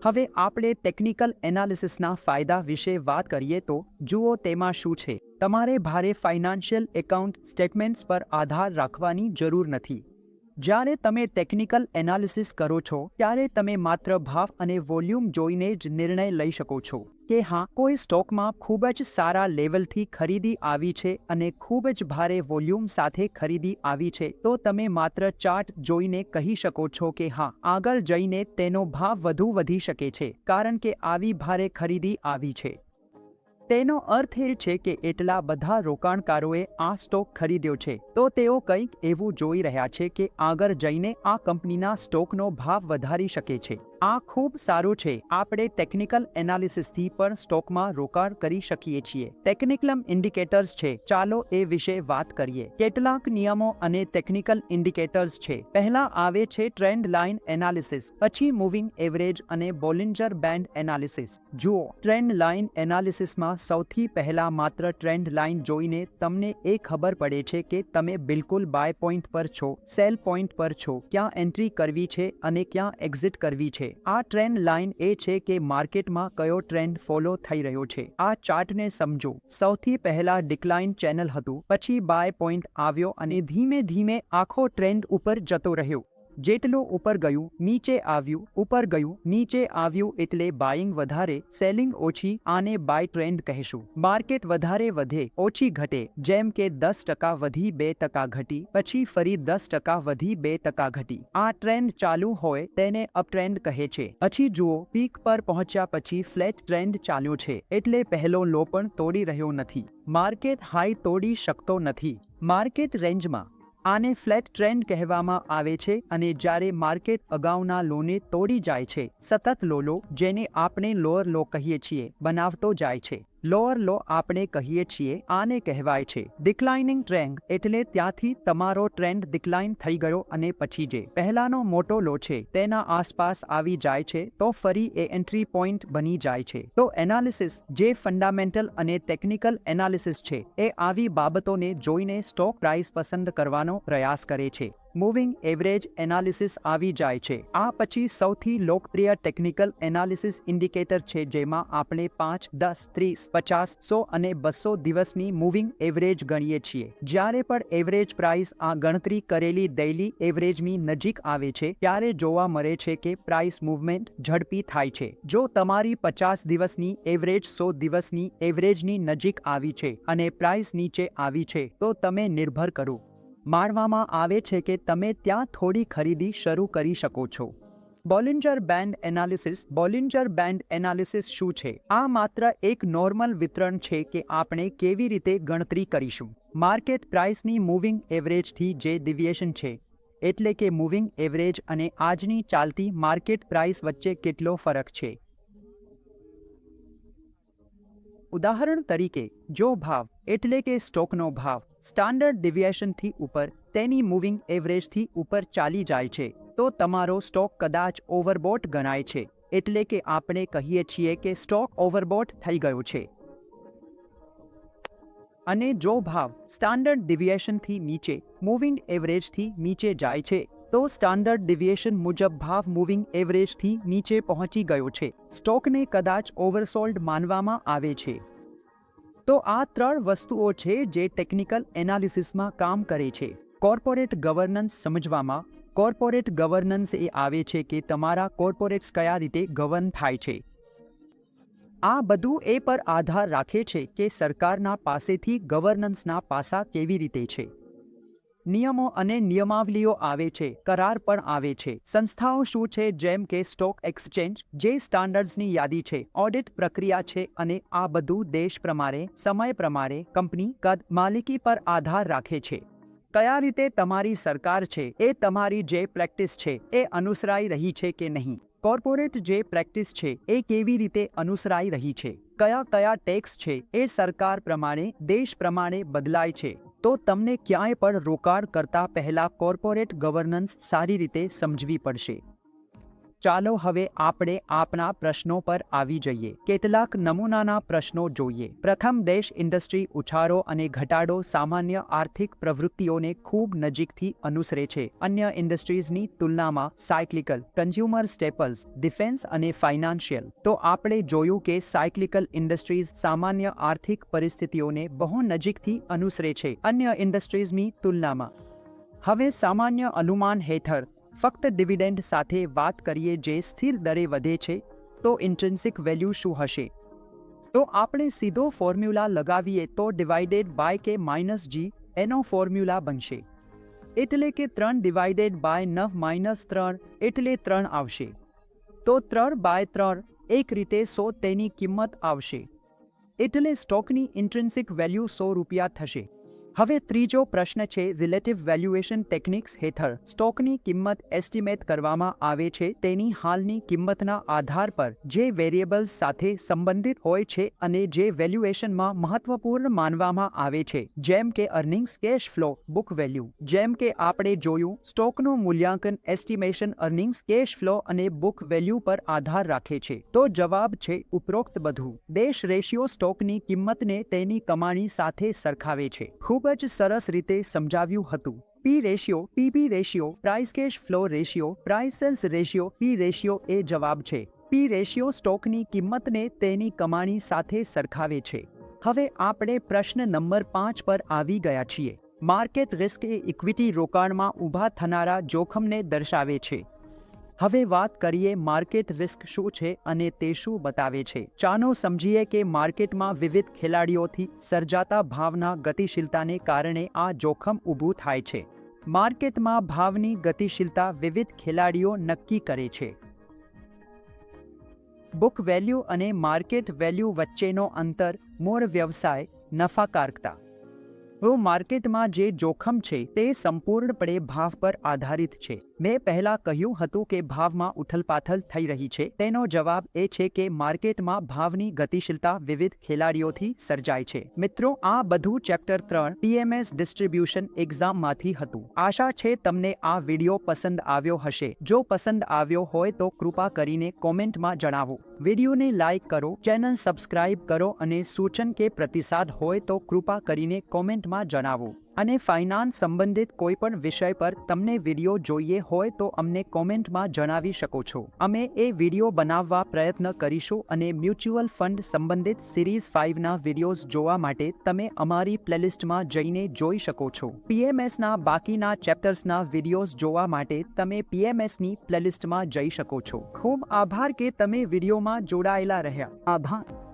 હવે આપણે ટેકનિકલ એનાલિસિસના ફાયદા વિશે વાત કરીએ તો જુઓ તેમાં શું છે. તમારે ભારે ફાઇનાન્શિયલ એકાઉન્ટ સ્ટેટમેન્ટ્સ પર આધાર રાખવાની જરૂર નથી. જ્યારે તમે ટેકનિકલ એનાલિસિસ કરો છો ત્યારે તમે માત્ર ભાવ અને વોલ્યુમ જોઈને જ નિર્ણય લઈ શકો છો કે હા, કોઈ સ્ટોકમાં ખૂબ જ સારા લેવલથી ખરીદી આવી છે અને ખૂબ જ ભારે વોલ્યુમ સાથે ખરીદી આવી છે, તો તમે માત્ર ચાર્ટ જોઈને કહી શકો છો કે હા, આગળ જઈને તેનો ભાવ વધુ વધી શકે છે કારણ કે આવી ભારે ખરીદી આવી છે. તેનો અર્થ એ છે કે એટલા બધા રોકાણકારોએ આ સ્ટોક ખરીદ્યો છે, તો તેઓ કંઈક એવું જોઈ રહ્યા છે કે આગળ જઈને આ કંપનીના સ્ટોકનો ભાવ વધારી શકે છે. આ ખૂબ સારું છે. આપણે ટેકનિકલ એનાલિસિસથી પણ સ્ટોકમાં રોકાણ કરી શકીએ છીએ. ટેકનિકલ ઇન્ડિકેટર્સ છે. ચાલો એ વિશે વાત કરીએ. કેટલાક નિયમો અને ટેકનિકલ ઇન્ડિકેટર્સ છે. પહેલા આવે છે ટ્રેન્ડ લાઇન એનાલિસિસ, પછી મૂવિંગ એવરેજ અને બોલિંજર બેન્ડ એનાલિસિસ. જુઓ, ટ્રેન્ડ લાઇન એનાલિસિસમાં સૌથી પહેલા માત્ર ટ્રેન્ડ લાઇન જોઈને તમને એ ખબર પડે છે કે તમે બિલકુલ બાય પોઈન્ટ પર છો, સેલ પોઈન્ટ પર છો, ક્યાં એન્ટ્રી કરવી છે અને ક્યાં એક્ઝિટ કરવી છે. આ ટ્રેન્ડ લાઇન એ છે કે માર્કેટમાં કયો ટ્રેન્ડ ફોલો થઈ રહ્યો છે. આ ચાર્ટને સમજો. સૌથી પહેલા ડિક્લાઇન ચેનલ હતું, પછી બાય પોઈન્ટ આવ્યો અને ધીમે ધીમે આખો ટ્રેન્ડ ઉપર જતો રહ્યો. જેટલું ઉપર ગયું, નીચે આવ્યું, ઉપર ગયું, નીચે આવ્યું એટલે બાઇંગ વધારે, સેલિંગ ઓછી. આને બાય ટ્રેન્ડ કહેશું. માર્કેટ વધારે વધે, ઓછી ઘટે, જેમ કે 10% વધી 2% ઘટી, પછી ફરી 10% વધી 2% ઘટી. આ ટ્રેન્ડ ચાલુ હોય તેને અપ ટ્રેન્ડ કહે છે. પછી જુઓ, પીક પર પહોંચ્યા પછી ફ્લેટ ટ્રેન્ડ ચાલ્યો છે, એટલે પહેલો લો પણ તોડી રહ્યો નથી. માર્કેટ હાઈ તોડી શકતો નથી. માર્કેટ રેન્જમાં આને ફ્લેટ ટ્રેન્ડ કહેવામાં આવે છે અને જ્યારે માર્કેટ અગાઉના લોને તોડી જાય છે, સતત લો જેને આપણે લોઅર લો કહીએ છીએ, બનાવતો જાય છે. લોઅર લો આપણે કહીએ છીએ, આને કહેવાય છે ડિક્લાઇનિંગ ટ્રેન્ડ. એટલે ત્યાંથી તમારો ટ્રેન્ડ ડિક્લાઇન થઈ ગયો અને પછી જે પહેલાનો મોટો લો છે તેના આસપાસ આવી જાય છે, તો ફરી એ એન્ટ્રી પોઈન્ટ બની જાય છે. તો એનાલિસિસ, જે ફંડામેન્ટલ અને ટેકનિકલ એનાલિસિસ છે, એ આવી બાબતોને જોઈને સ્ટોક પ્રાઇસ પસંદ કરવાનો પ્રયાસ કરે છે. મૂવિંગ એવરેજ એનાલિસિસ આવી જાય છે. આ પછી સૌથી લોકપ્રિય ટેકનિકલ એનાલિસિસ ઇન્ડિકેટર છે, જેમાં આપણે 5, 10, 30, 50, 100 અને 200 દિવસની મૂવિંગ એવરેજ ગણીએ છીએ. જ્યારે પણ એવરેજ પ્રાઇસ આ ગણતરી કરેલી ડેઇલી એવરેજની નજીક આવે છે, ત્યારે જોવા મળે છે કે પ્રાઇસ મૂવમેન્ટ ઝડપી થાય છે. જો તમારી 50 દિવસની એવરેજ 100 દિવસની એવરેજની નજીક આવી છે અને પ્રાઇસ નીચે આવી છે, તો તમે નિર્ભર કરો. માનવામાં આવે છે કે તમે ત્યાં થોડી ખરીદી શરૂ કરી શકો છો. બોલિંજર બેન્ડ એનાલિસિસ. બોલિંજર બેન્ડ એનાલિસિસ શું છે? આ માત્ર એક નોર્મલ વિતરણ છે કે આપણે કેવી રીતે ગણતરી કરીશું. માર્કેટ પ્રાઇસની મૂવિંગ એવરેજથી જે ડિવિએશન છે, એટલે કે મૂવિંગ એવરેજ અને આજની ચાલતી માર્કેટ પ્રાઇસ વચ્ચે કેટલો ફરક છે. ઉદાહરણ તરીકે, જો ભાવ એટલે કે સ્ટોકનો ભાવ સ્ટાન્ડર્ડ ડિવિએશનથી ઉપર, તેની મૂવિંગ એવરેજથી ઉપર ચાલી જાય છે, તો તમારો સ્ટોક કદાચ ઓવરબોટ ગણાય છે. એટલે કે આપણે કહીએ છીએ કે સ્ટોક ઓવરબોટ થઈ ગયો છે. અને જો ભાવ સ્ટાન્ડર્ડ ડિવિએશનથી નીચે, મૂવિંગ એવરેજથી નીચે જાય છે, તો સ્ટાન્ડર્ડ ડિવિએશન મુજબ ભાવ મૂવિંગ એવરેજથી નીચે પહોંચી ગયો છે. સ્ટોકને કદાચ ઓવરસોલ્ડ માનવામાં આવે છે. તો આ 3 વસ્તુઓ છે જે ટેકનિકલ એનાલિસિસમાં કામ કરે છે. કોર્પોરેટ ગવર્નન્સ સમજવામાં. કોર્પોરેટ ગવર્નન્સ એ આવે છે કે તમારા કોર્પોરેટ્સ કયા રીતે ગવર્ન થાય છે. આ બધું એ પર આધાર રાખે છે કે સરકારના પાસેથી ગવર્નન્સના પાસા કેવી રીતે છે. નિયમો અને નિયમાવલીઓ આવે છે, કરાર પણ આવે છે. સંસ્થાઓ શું છે, જેમ કે સ્ટોક એક્સચેન્જ, જે સ્ટાન્ડર્ડ્સની યાદી છે, ઓડિટ પ્રક્રિયા છે, અને આ બધું દેશ પ્રમાણે, સમય પ્રમાણે, કંપની કદ, માલિકી પર આધાર રાખે છે. કયા રીતે તમારી સરકાર છે એ તમારી જે પ્રેક્ટિસ છે એ અનુસરાઈ રહી છે કે નહીં. કોર્પોરેટ જે પ્રેક્ટિસ છે એ કેવી રીતે અનુસરાઈ રહી છે. કયા કયા ટેક્સ છે એ સરકાર પ્રમાણે, દેશ પ્રમાણે બદલાય છે. તો તમને ક્યાંય પણ રોકાણ કરતા પહેલા કોર્પોરેટ ગવર્નન્સ સારી રીતે સમજવી પડશે. ચાલો હવે આપણે આપના પ્રશ્નો પર આવી જઈએ. કેટલાક નમૂનાના પ્રશ્નો જોઈએ. પ્રથમ, દેશ ઇન્ડસ્ટ્રી ઉછાળો અને ઘટાડો સામાન્ય આર્થિક પ્રવૃત્તિઓને ખૂબ નજીકથી અનુસરે છે. અન્ય ઇન્ડસ્ટ્રીઝની તુલનામાં સાયક્લિકલ, કન્ઝ્યુમર સ્ટેપલ્સ, ડિફેન્સ અને ફાઇનાન્શિયલ. તો આપણે જોયું કે સાયક્લિકલ ઇન્ડસ્ટ્રીઝ સામાન્ય આર્થિક પરિસ્થિતિઓને બહુ નજીકથી અનુસરે છે અન્ય ઇન્ડસ્ટ્રીઝની તુલનામાં. હવે સામાન્ય અનુમાન હેઠળ ફક્ત ડિવિડન્ડ સાથે વાત કરીએ જે સ્થિર દરે વધે છે તો ઇન્ટ્રિન્સિક વેલ્યુ શું હશે? તો આપણે સીધો ફોર્મ્યુલા લગાવીએ તો ડિવાઇડેડ બાય કે માઇનસ જી એનો ફોર્મ્યુલા બનશે, એટલે કે 3 ડિવાઇડેડ બાય 9 માઇનસ 3 એટલે 3 આવશે. તો 3/3 એક રીતે 100 તેની કિંમત આવશે, એટલે સ્ટોકની ઇન્ટ્રિન્સિક વેલ્યુ 100 રૂપિયા થશે. હવે ત્રીજો પ્રશ્ન છે રિલેટિવ વેલ્યુએશન ટેકનિક્સ હેઠળ સ્ટોકની કિંમત એસ્ટિમેટ કરવામાં આવે છે તેની હાલની કિંમતના આધાર પર જે વેરિયેબલ્સ સાથે સંબંધિત હોય છે અને જે વેલ્યુએશનમાં મહત્વપૂર્ણ માનવામાં આવે છે, જેમ કે earnings, cash flow, book value. જેમ કે આપણે જોયું, સ્ટોકનું મૂલ્યાંકન એસ્ટિમેશન અર્નિંગ્સ, કેશ ફ્લો અને બુક વેલ્યુ પર આધાર રાખે છે. તો જવાબ છે ઉપરોક્ત બધું. ડેશ રેશિયો સ્ટોકની કિંમતને તેની કમાણી સાથે સરખાવે છે. ખૂબ જ સરસ રીતે સમજાવ્યું હતું. P ratio, PB ratio, price cash flow ratio, price sales ratio, P ratio એ જવાબ છે. પી રેશિયો સ્ટોકની કિંમતને તેની કમાણી સાથે સરખાવે છે. હવે આપણે પ્રશ્ન નંબર 5 પર આવી ગયા છીએ. માર્કેટ રિસ્ક એ ઇક્વિટી રોકાણમાં ઊભા થનારા જોખમને દર્શાવે છે. હવે વાત કરીએ માર્કેટ રિસ્ક શું છે અને તે શું બતાવે છે. ચાલો સમજીએ કે માર્કેટમાં વિવિધ ખેલાડીઓથી સર્જાતા ભાવના ગતિશીલતાને કારણે આ જોખમ ઊભું થાય છે. માર્કેટમાં ભાવની ગતિશીલતા વિવિધ ખેલાડીઓ નક્કી કરે છે. બુક વેલ્યુ અને માર્કેટ વેલ્યુ વચ્ચેનો અંતર, મૂળ વ્યવસાય, નફાકારકતા. તો માર્કેટમાં જે જોખમ છે તે સંપૂર્ણપણે ભાવ પર આધારિત છે. મેં પહેલા કહ્યું હતું કે ભાવમાં ઉથલપાથલ થઈ રહી છે. તેનો જવાબ એ છે કે માર્કેટમાં ભાવની ગતિશીલતા વિવિધ ખેલાડીઓથી સર્જાય છે. મિત્રો, આ બધું ચેપ્ટર 3 પીએમએસ ડિસ્ટ્રીબ્યુશન એક્ઝામમાંથી હતું. આશા છે તમને આ વિડીયો પસંદ આવ્યો હશે. જો પસંદ આવ્યો હોય તો કૃપા કરીને કોમેન્ટમાં જણાવો. વિડીયોને લાઇક કરો, ચેનલ સબસ્ક્રાઇબ કરો અને સૂચન કે પ્રતિસાદ હોય તો કૃપા કરીને કોમેન્ટમાં જણાવો. અને ફાઇનાન્સ સંબંધિત કોઈ પણ વિષય પર તમને વિડીયો જોઈએ હોય તો અમને કોમેન્ટમાં જણાવી શકો છો. અમે એ વિડીયો બનાવવા પ્રયત્ન કરીશું અને મ્યુચ્યુઅલ ફંડ સંબંધિત સિરીઝ 5ના વિડીયોઝ જોવા માટે તમે અમારી પ્લેલિસ્ટમાં જઈને જોઈ શકો છો. પીએમએસના બાકીના ચેપ્ટર્સના વિડીયોઝ જોવા માટે તમે પીએમએસની પ્લેલિસ્ટમાં જઈ શકો છો. ખૂબ આભાર કે તમે વિડીયોમાં જોડાયેલા રહ્યા. આભાર.